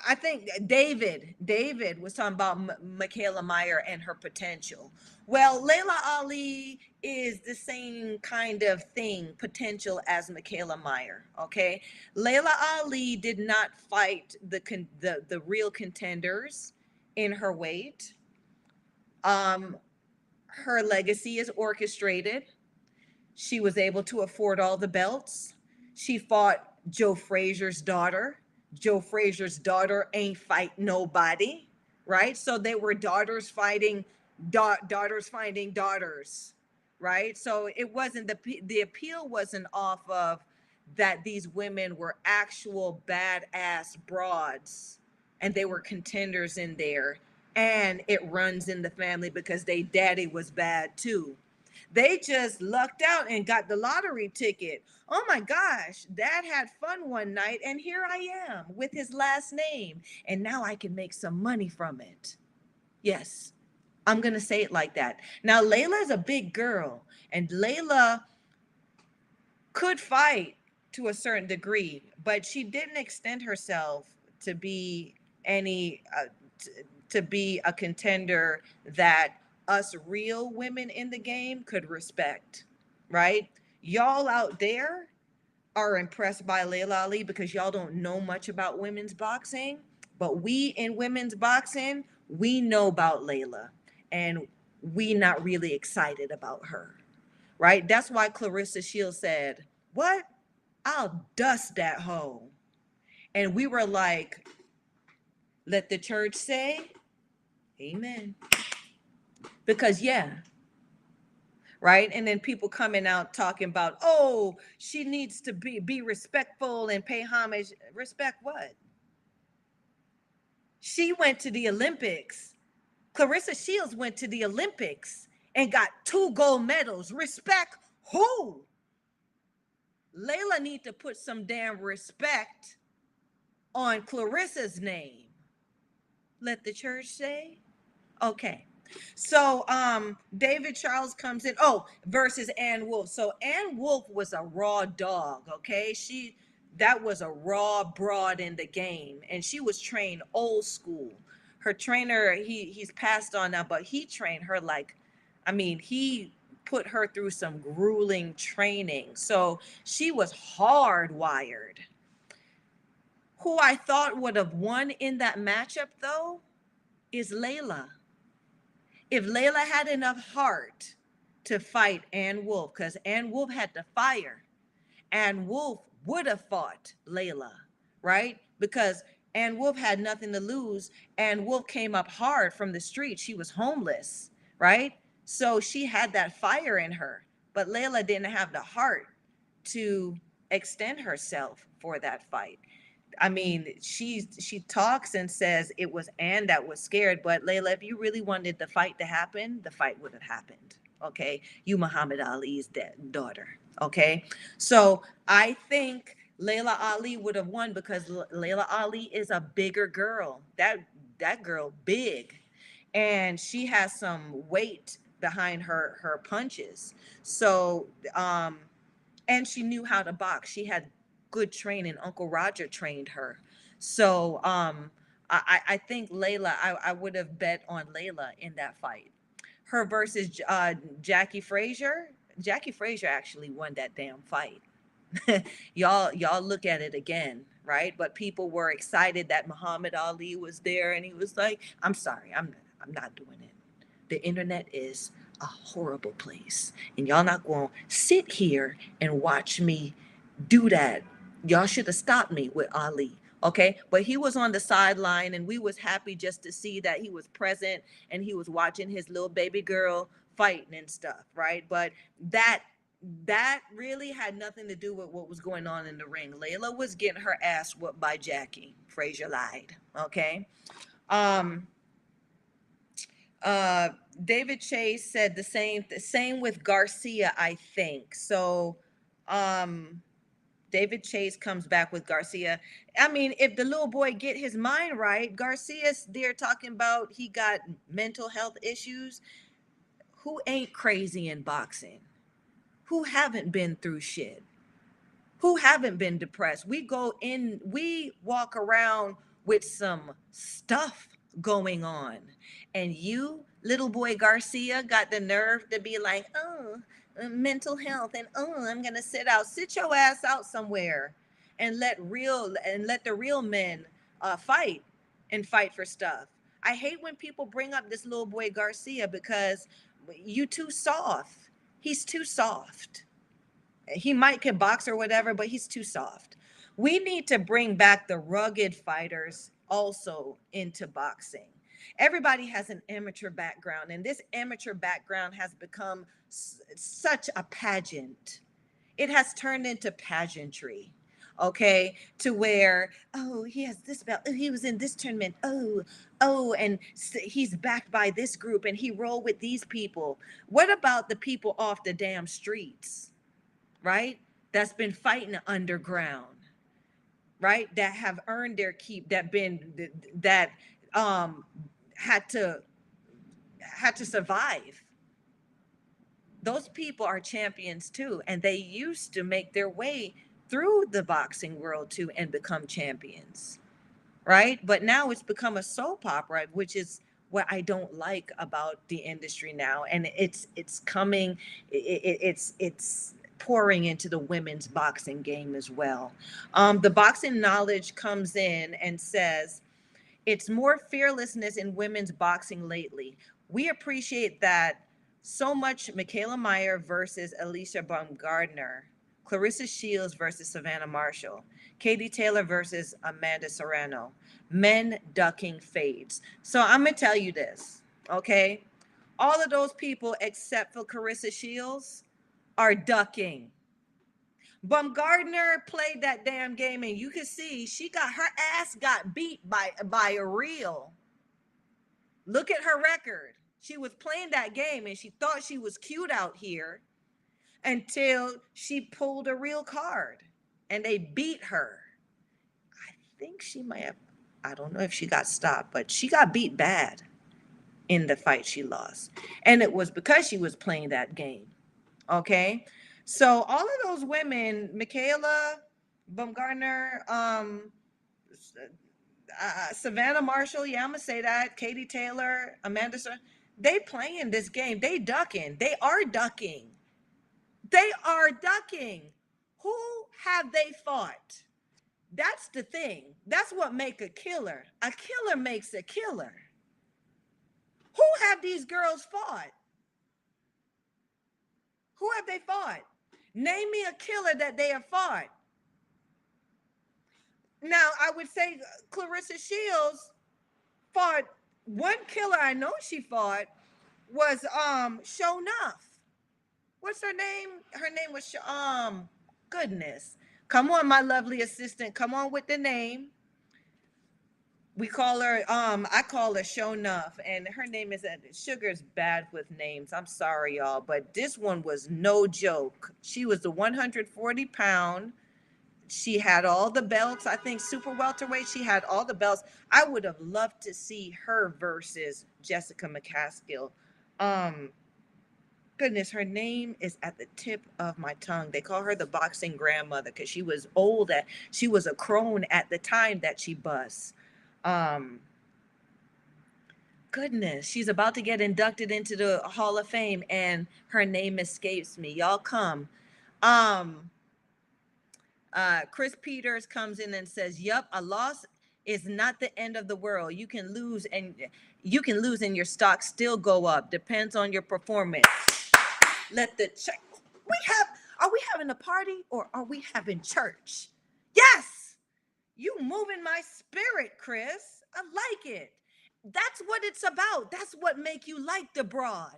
I think David was talking about Michaela Meyer and her potential. Well, Layla Ali is the same kind of thing, potential, as Michaela Meyer. Okay, Layla Ali did not fight the real contenders in her weight. Um, Her legacy is orchestrated. She was able to afford all the belts. She fought Joe Frazier's daughter. Joe Frazier's daughter ain't fight nobody, right? So they were daughters fighting daughters finding daughters, right? So it wasn't the appeal wasn't off of that these women were actual badass broads and they were contenders in there, and it runs in the family because they daddy was bad too. They just lucked out and got the lottery ticket. Oh my gosh, dad had fun one night, and here I am with his last name, and now I can make some money from it. Yes, I'm going to say it like that. Now, Layla is a big girl, and Layla could fight to a certain degree, but she didn't extend herself to be any to be a contender that us real women in the game could respect, right? Y'all out there are impressed by Layla Ali because y'all don't know much about women's boxing, but we in women's boxing, we know about Layla, and we not really excited about her, right? That's why Clarissa Shields said, "What? I'll dust that hoe." And we were like, let the church say, amen. Because, yeah, right? And then people coming out talking about, oh, she needs to be respectful and pay homage. Respect what? She went to the Olympics. Clarissa Shields went to the Olympics and got 2 gold medals. Respect who? Layla need to put some damn respect on Clarissa's name. Let the church say. Okay. So David Charles comes in. Oh, versus Ann Wolf. So Ann Wolf was a raw dog, okay? That was a raw broad in the game, and she was trained old school. Her trainer, he's passed on now, but he trained her like, I mean, he put her through some grueling training. So she was hardwired. Who I thought would have won in that matchup though is Layla. If Layla had enough heart to fight Ann Wolf, because Ann Wolf had to fire, Ann Wolf would have fought Layla, right? Because Ann Wolf had nothing to lose. Ann Wolf came up hard from the street. She was homeless, right? So she had that fire in her. But Layla didn't have the heart to extend herself for that fight. I mean, she talks and says it was Ann that was scared, but Layla, if you really wanted the fight to happen, the fight would have happened. Okay, you Muhammad Ali's daughter. Okay, so I think Layla Ali would have won because Layla Ali is a bigger girl. That girl big, and she has some weight behind her punches. So and she knew how to box. She had good training. Uncle Roger trained her. So I think Layla, I would have bet on Layla in that fight. Her versus Jackie Frazier. Jackie Frazier actually won that damn fight. Y'all look at it again, right? But people were excited that Muhammad Ali was there, and he was like, "I'm sorry, I'm not doing it. The internet is a horrible place, and y'all not going to sit here and watch me do that. Y'all should have stopped me with Ali." Okay, but he was on the sideline, and we was happy just to see that he was present and he was watching his little baby girl fighting and stuff, right? But that that really had nothing to do with what was going on in the ring. Layla was getting her ass whooped by Jackie. Frazier lied. Okay. Um, uh, David Chase said the same with Garcia, I think. So, um, David Chase comes back with Garcia. I mean, if the little boy get his mind right, Garcia's there talking about he got mental health issues. Who ain't crazy in boxing? Who haven't been through shit? Who haven't been depressed? We walk around with some stuff going on. And you, little boy Garcia, got the nerve to be like, oh, mental health, and oh, I'm gonna sit your ass out somewhere and let the real men fight and fight for stuff. I hate when people bring up this little boy Garcia because you too soft. He's too soft. He might can box or whatever, but he's too soft. We need to bring back the rugged fighters also into boxing. Everybody has an amateur background, and this amateur background has become such a pageant. It has turned into pageantry. Okay, to where, oh, he has this belt, oh, he was in this tournament, and he's backed by this group and he rolled with these people. What about the people off the damn streets, right? That's been fighting underground, right? That have earned their keep, that um had to survive. Those people are champions too, and they used to make their way through the boxing world too and become champions, right? But now it's become a soap opera, which is what I don't like about the industry now. And it's coming, it's pouring into the women's boxing game as well. The boxing knowledge comes in and says it's more fearlessness in women's boxing lately. We appreciate that so much. Michaela Meyer versus Alicia Baumgardner, Clarissa Shields versus Savannah Marshall, Katie Taylor versus Amanda Serrano. Men ducking fades. So I'm going to tell you this, okay? All of those people except for Clarissa Shields are ducking. Baumgardner played that damn game, and you can see she got her ass got beat by a real. Look at her record. She was playing that game and she thought she was cute out here until she pulled a real card and they beat her. I think she might have, I don't know if she got stopped, but she got beat bad in the fight she lost. And it was because she was playing that game. Okay. So all of those women, Michaela Baumgardner, Savannah Marshall, yeah, I'm gonna say that. Katie Taylor, Amanda, they playing this game. They ducking. They are ducking. They are ducking. Who have they fought? That's the thing. That's what make a killer. A killer makes a killer. Who have these girls fought? Who have they fought? Name me a killer that they have fought. Now, I would say Clarissa Shields fought one killer I know she fought was Show Nuff. What's her name? Her name was goodness. Come on, my lovely assistant. Come on with the name. We call her I call her Show Nuff, and her name is Sugar's bad with names. I'm sorry, y'all, but this one was no joke. She was the 140-pound. She had all the belts. I think super welterweight. She had all the belts. I would have loved to see her versus Jessica McCaskill. Um, Goodness, her name is at the tip of my tongue. They call her the boxing grandmother because she was old. She was a crone at the time that she bust. Um, Goodness, she's about to get inducted into the Hall of Fame, and her name escapes me. Y'all come. Um, Chris Peters comes in and says, "Yup, a loss is not the end of the world. You can lose and your stock still go up. Depends on your performance." Let the church. We have. Are we having a party or are we having church? Yes, you moving my spirit, Chris. I like it. That's what it's about. That's what make you like the broad,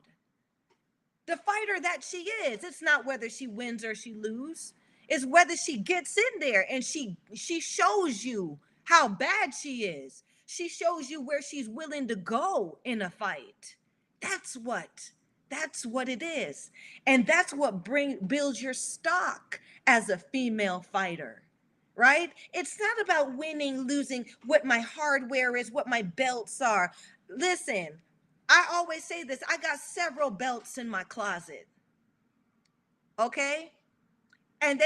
the fighter that she is. It's not whether she wins or she loses. It's whether she gets in there and she shows you how bad she is. She shows you where she's willing to go in a fight. That's what that's what it is. And that's what builds your stock as a female fighter, right? It's not about winning, losing, what my hardware is, what my belts are. Listen, I always say this, I got several belts in my closet, okay? And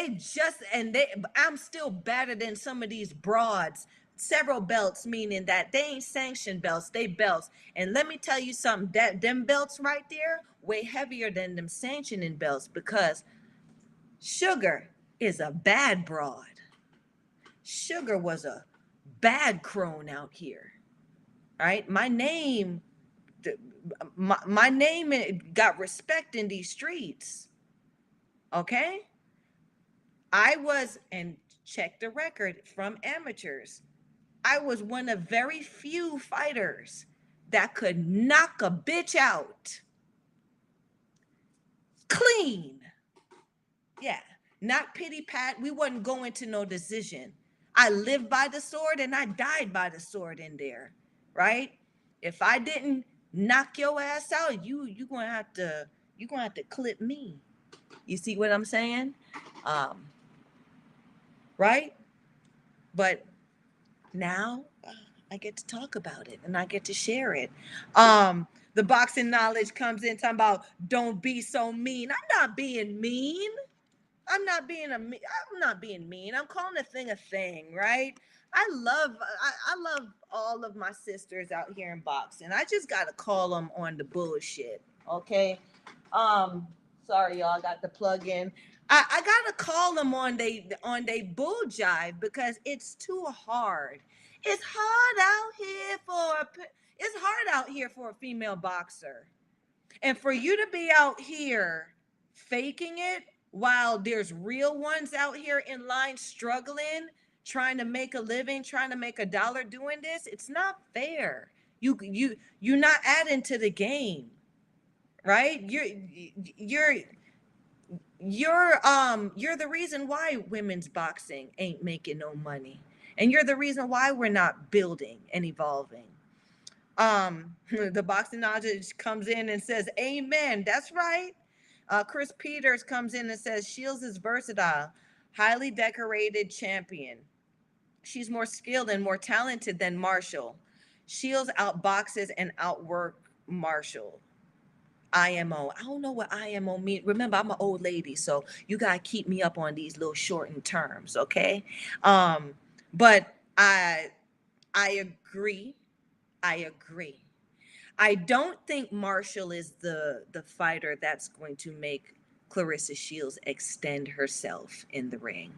I'm still better than some of these broads. Several belts, meaning that they ain't sanctioned belts, they belts. And let me tell you something, that them belts right there, way heavier than them sanctioning belts, because Sugar is a bad broad. Sugar was a bad crone out here, right? My name got respect in these streets, okay? I was, and check the record from amateurs, I was one of very few fighters that could knock a bitch out clean. Yeah, not pity pat. We wasn't going to no decision. I lived by the sword and I died by the sword in there, right? If I didn't knock your ass out, you gonna have to clip me. You see what I'm saying? Um, right? But now I get to talk about it and I get to share it. The boxing knowledge comes in talking about don't be so mean. I'm not being mean. I'm not being mean. I'm calling a thing, right? I love all of my sisters out here in boxing. I just gotta call them on the bullshit. Okay. Um, sorry y'all, I got the plug in. I gotta call them on they bull jive because it's too hard. It's hard out here it's hard out here for a female boxer. And for you to be out here faking it while there's real ones out here in line struggling, trying to make a living, trying to make a dollar doing this, it's not fair. You're not adding to the game, right? You're you're the reason why women's boxing ain't making no money. And you're the reason why we're not building and evolving. The boxing knowledge comes in and says, Amen. That's right. Chris Peters comes in and says, Shields is versatile, highly decorated champion. She's more skilled and more talented than Marshall. Shields outboxes and outwork Marshall. IMO. I don't know what IMO means. Remember, I'm an old lady, so you gotta keep me up on these little shortened terms, okay? But I agree. I agree. I don't think Marshall is the fighter that's going to make Clarissa Shields extend herself in the ring.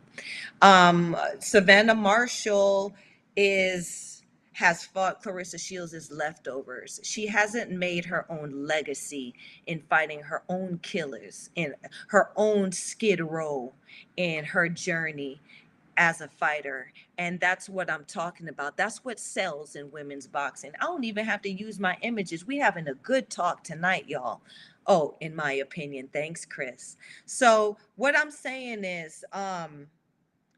Savannah Marshall is has fought Clarissa Shields as leftovers. She hasn't made her own legacy in fighting her own killers, in her own skid row in her journey as a fighter. And that's what I'm talking about. That's what sells in women's boxing. I don't even have to use my images. We having a good talk tonight, y'all. Oh, in my opinion. Thanks, Chris. So what I'm saying is,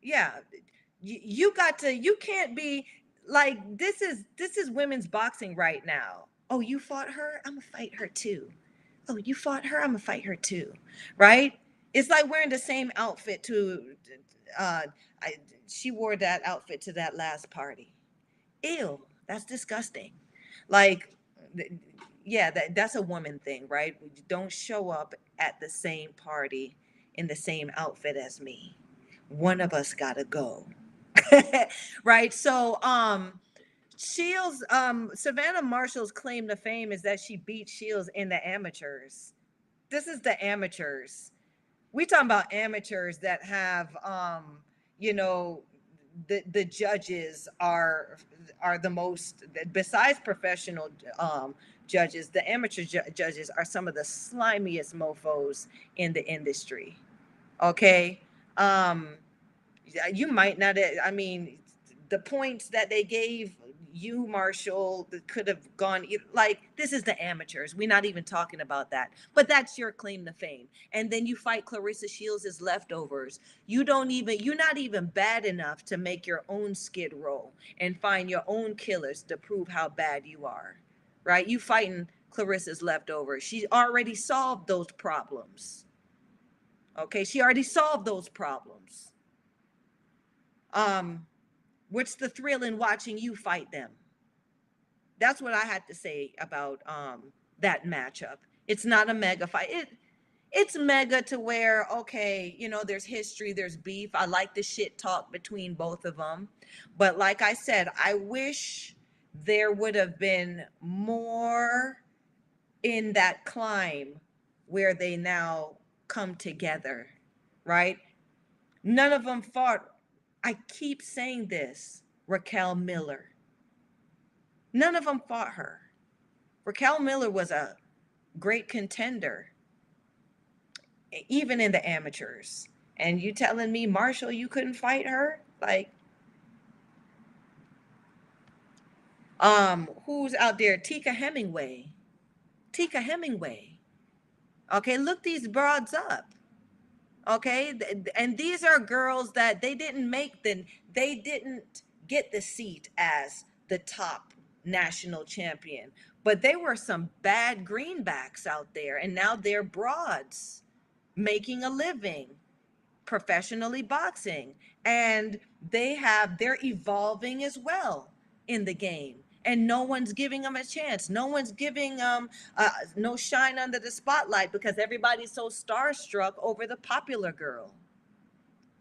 yeah, you can't be like, this is women's boxing right now. Oh, you fought her? I'm gonna fight her too. Oh, you fought her? I'm gonna fight her too. Right? It's like wearing the same outfit to uh I, she wore that outfit to that last party. Ew, that's disgusting. Like, yeah, that's a woman thing, right? Don't show up at the same party in the same outfit as me. One of us gotta go. Right? So Shields, Savannah Marshall's claim to fame is that she beat Shields in the amateurs. This is the amateurs. We talking about amateurs that have you know the judges are the most, besides professional judges, the amateur judges are some of the slimiest mofos in the industry. Okay. um you might not, I mean, the points that they gave you, Marshall, could have gone like, this is the amateurs. We're not even talking about that. But that's your claim to fame. And then you fight Clarissa Shields as leftovers. You're not even bad enough to make your own skid row and find your own killers to prove how bad you are. Right? You fighting Clarissa's leftovers. She already solved those problems. Okay, she already solved those problems. Um, what's the thrill in watching you fight them? That's what I had to say about that matchup. It's not a mega fight. It's mega to where, okay, there's history, there's beef. I like the shit talk between both of them. But like I said, I wish there would have been more in that climb where they now come together, right? None of them fought. I keep saying this, Raquel Miller. None of them fought her. Raquel Miller was a great contender, even in the amateurs. And you telling me, Marshall, you couldn't fight her? Like, who's out there? Tika Hemingway. Tika Hemingway. Okay, look these broads up. Okay, and these are girls that they didn't get the seat as the top national champion, but they were some bad greenbacks out there, and now they're broads making a living professionally boxing, and they're evolving as well in the game, and no one's giving them a chance. No one's giving no shine under the spotlight because everybody's so starstruck over the popular girl.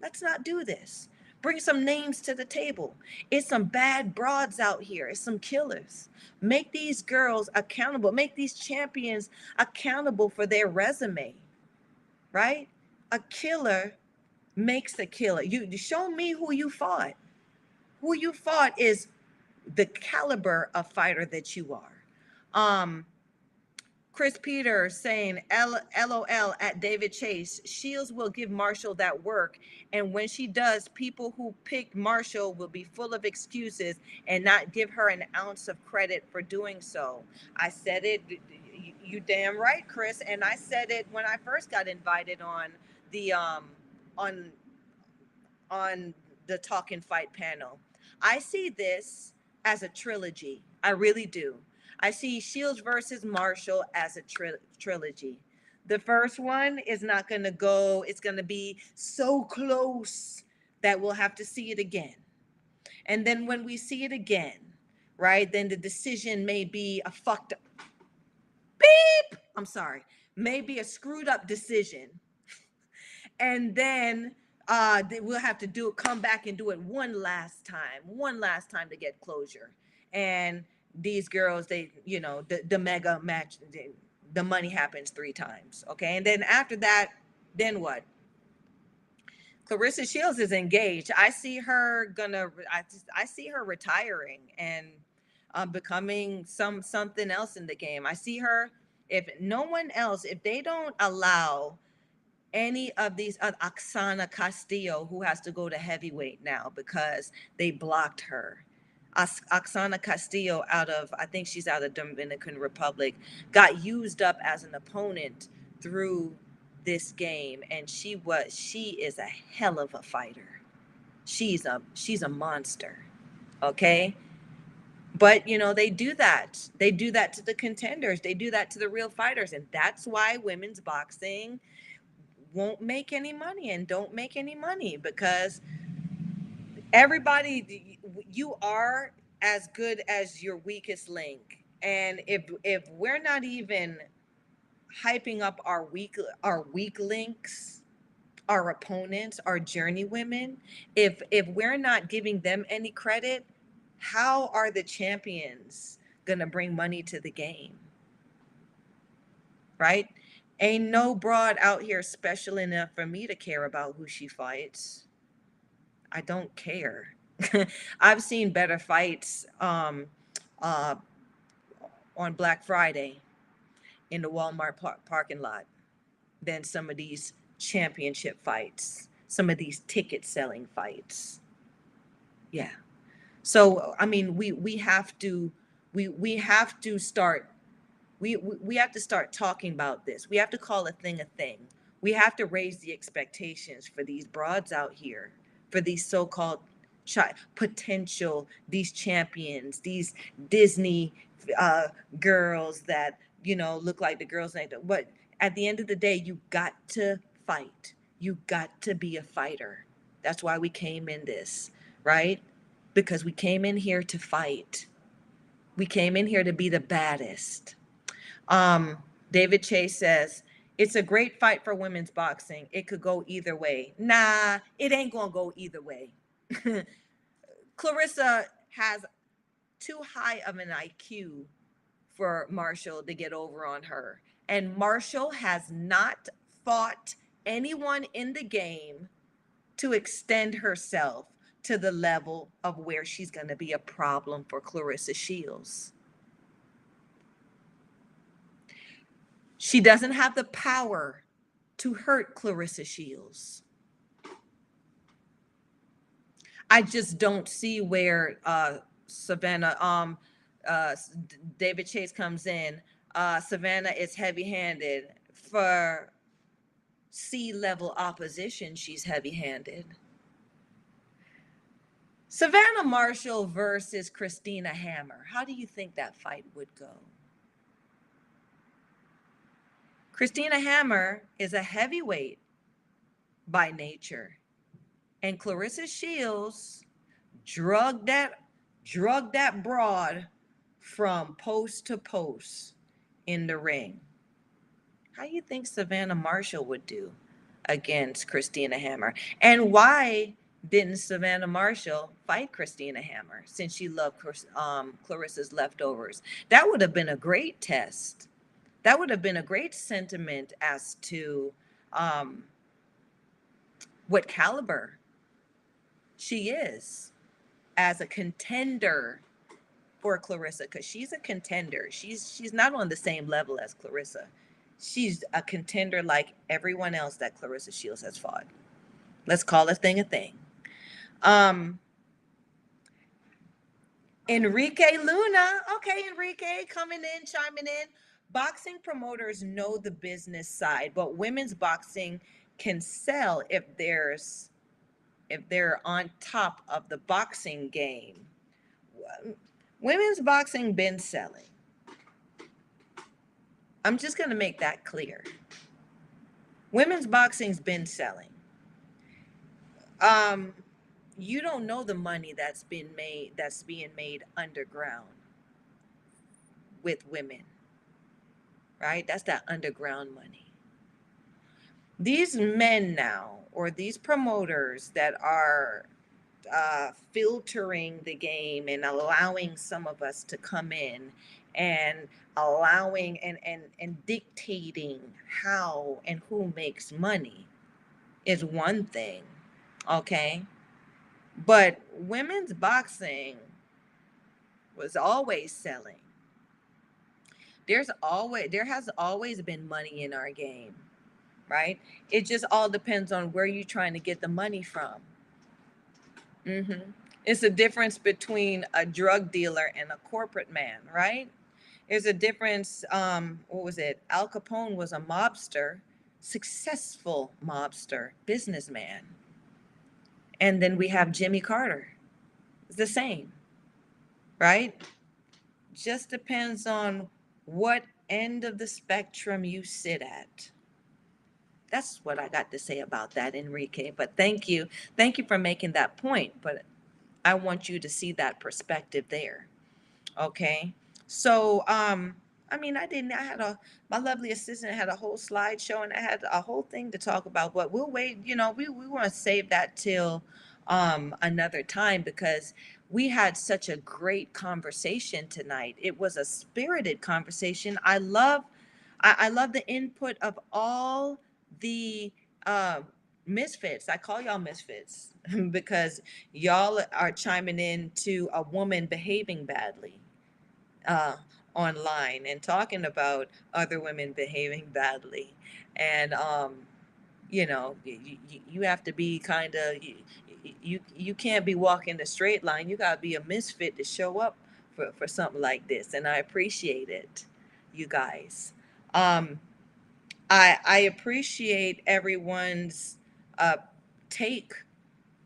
Let's not do this. Bring some names to the table. It's some bad broads out here. It's some killers. Make these girls accountable. Make these champions accountable for their resume, right? A killer makes a killer. You show me who you fought. Who you fought is the caliber of fighter that you are. Chris Peters saying, LOL at David Chase. Shields will give Marshall that work. And when she does, people who picked Marshall will be full of excuses and not give her an ounce of credit for doing so. I said it. You damn right, Chris. And I said it when I first got invited on the on on the Talk and Fight panel. I see this as a trilogy. I really do. I see Shields versus Marshall as a trilogy. The first one is not going to go, it's going to be so close that we'll have to see it again. And then when we see it again, right, then the decision may be a fucked up, beep, I'm sorry, maybe a screwed up decision, and then we'll have to come back and do it one last time to get closure. And these girls, the mega match, the money happens 3 times. Okay, and then after that, then what? Clarissa Shields is engaged. I see her I see her retiring and becoming something else in the game. I see her, if no one else, if they don't allow any of these, Oksana Castillo, who has to go to heavyweight now because they blocked her. Oksana Castillo, I think she's out of Dominican Republic, got used up as an opponent through this game, and she is a hell of a fighter. She's a monster. Okay. But they do that. They do that to the contenders. They do that to the real fighters. And that's why women's boxing won't make any money and don't make any money, because you are as good as your weakest link. And if we're not even hyping up our weak links, our opponents, our journey women, if we're not giving them any credit, how are the champions gonna bring money to the game? Right? Ain't no broad out here special enough for me to care about who she fights. I don't care. I've seen better fights uh, on Black Friday in the Walmart parking lot than some of these championship fights, some of these ticket selling fights. Yeah. So I mean, we have to we have to start we have to start talking about this. We have to call a thing a thing. We have to raise the expectations for these broads out here, for these so-called potential, these champions, these Disney girls that look like the girls next door. But at the end of the day, you got to fight. You got to be a fighter. That's why we came in this, right? Because we came in here to fight. We came in here to be the baddest. Um, David Chase says, it's a great fight for women's boxing. It could go either way. Nah, it ain't gonna go either way. Clarissa has too high of an IQ for Marshall to get over on her. And Marshall has not fought anyone in the game to extend herself to the level of where she's going to be a problem for Clarissa Shields. She doesn't have the power to hurt Clarissa Shields. I just don't see where Savannah, David Chase comes in. Savannah is heavy-handed. For C-level opposition, she's heavy-handed. Savannah Marshall versus Christina Hammer. How do you think that fight would go? Christina Hammer is a heavyweight by nature, and Clarissa Shields drugged that broad from post to post in the ring. How do you think Savannah Marshall would do against Christina Hammer? And why didn't Savannah Marshall fight Christina Hammer since she loved Clarissa's leftovers? That would have been a great test. That would have been a great sentiment as to what caliber she is as a contender for Clarissa, because she's a contender. She's not on the same level as Clarissa. She's a contender like everyone else that Clarissa Shields has fought. Let's call a thing a thing. Enrique Luna. Okay, Enrique coming in, chiming in. Boxing promoters know the business side, but women's boxing can sell if they're on top of the boxing game. Women's boxing been selling. I'm just going to make that clear. Women's boxing's been selling. You don't know the money that's being made underground with women, right? That's that underground money. These men now, or these promoters that are filtering the game and allowing some of us to come in and allowing and dictating how and who makes money is one thing, okay? But women's boxing was always selling. There has always been money in our game, right? It just all depends on where you're trying to get the money from. It's a difference between a drug dealer and a corporate man, right? There's a difference. What was it? Al Capone was a mobster, successful mobster, businessman. And then we have Jimmy Carter. It's the same, right? Just depends on what end of the spectrum you sit at. That's what I got to say about that, Enrique. But thank you for making that point. But I want you to see that perspective there. Okay. So my lovely assistant had a whole slideshow, and I had a whole thing to talk about, but we'll wait. We want to save that till another time, because we had such a great conversation tonight. It was a spirited conversation. I love the input of all the misfits. I call y'all misfits because y'all are chiming in to a woman behaving badly online and talking about other women behaving badly. And you have to be kind of, you can't be walking the straight line. You got to be a misfit to show up for something like this, and I appreciate it, you guys. I appreciate everyone's take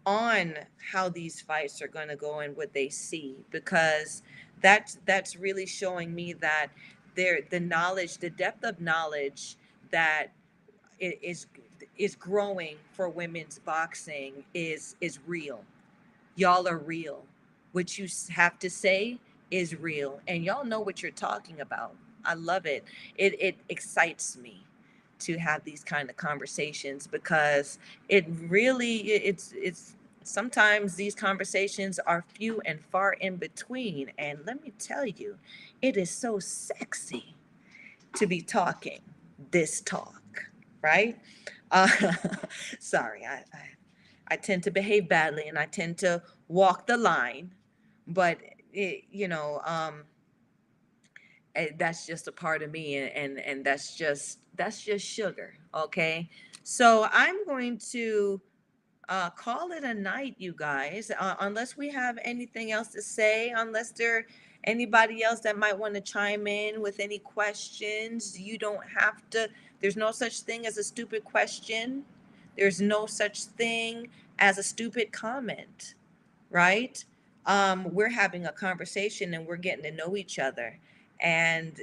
on how these fights are going to go and what they see, because that's really showing me that the depth of knowledge that it is is growing for women's boxing is real. Y'all are real. What you have to say is real, and y'all know what you're talking about. I love it. It excites me to have these kind of conversations because it really it's sometimes these conversations are few and far in between, and let me tell you, it is so sexy to be talking this talk, right? uh, sorry, I tend to behave badly and I tend to walk the line, but it, that's just a part of me, and that's just sugar. Okay, so I'm going to call it a night, you guys, unless we have anything else to say, unless there anybody else that might want to chime in with any questions. You don't have to. There's no such thing as a stupid question. There's no such thing as a stupid comment, right? We're having a conversation and we're getting to know each other, and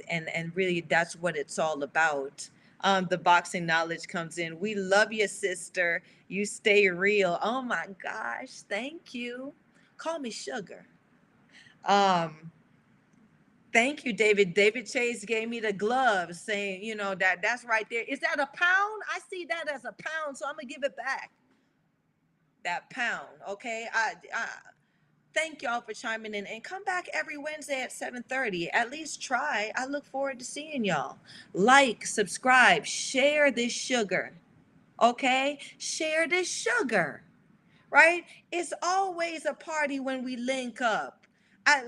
really that's what it's all about. The boxing knowledge comes in. We love you, sister. You stay real. Oh my gosh, thank you. Call me sugar. um Thank you, David. David Chase gave me the gloves, saying, that's right there. Is that a pound? I see that as a pound, so I'm gonna give it back. That pound, okay? I thank y'all for chiming in, and come back every Wednesday at 7:30. At least try. I look forward to seeing y'all. Like, subscribe, share this sugar. Okay? Share this sugar. Right? It's always a party when we link up. I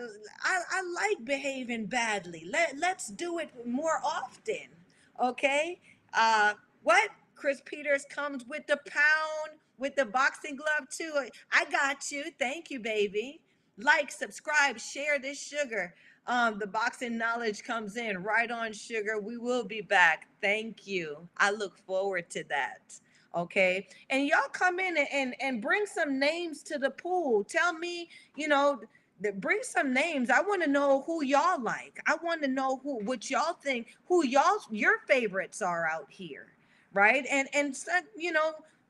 I like behaving badly. Let's do it more often. Okay? What? Chris Peters comes with the pound with the boxing glove too. I got you. Thank you, baby. Like, subscribe, share this sugar. The boxing knowledge comes in right on, sugar. We will be back. Thank you. I look forward to that. Okay, and y'all come in and bring some names to the pool. Tell me, bring some names. I want to know who y'all like. I want to know what y'all think, who your favorites are out here, right? And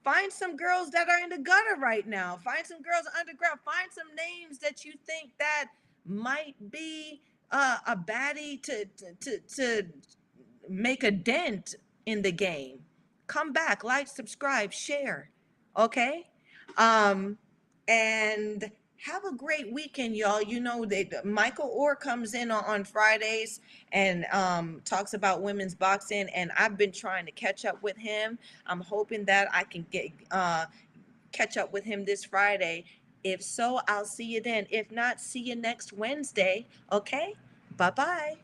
find some girls that are in the gutter right now. Find some girls underground. Find some names that you think that might be a baddie to make a dent in the game. Come back, like, subscribe, share. Okay? Um, and have a great weekend, y'all. You know that Michael Orr comes in on Fridays and talks about women's boxing, and I've been trying to catch up with him. I'm hoping that I can get catch up with him this Friday. If so, I'll see you then. If not, see you next Wednesday. Okay? Bye bye.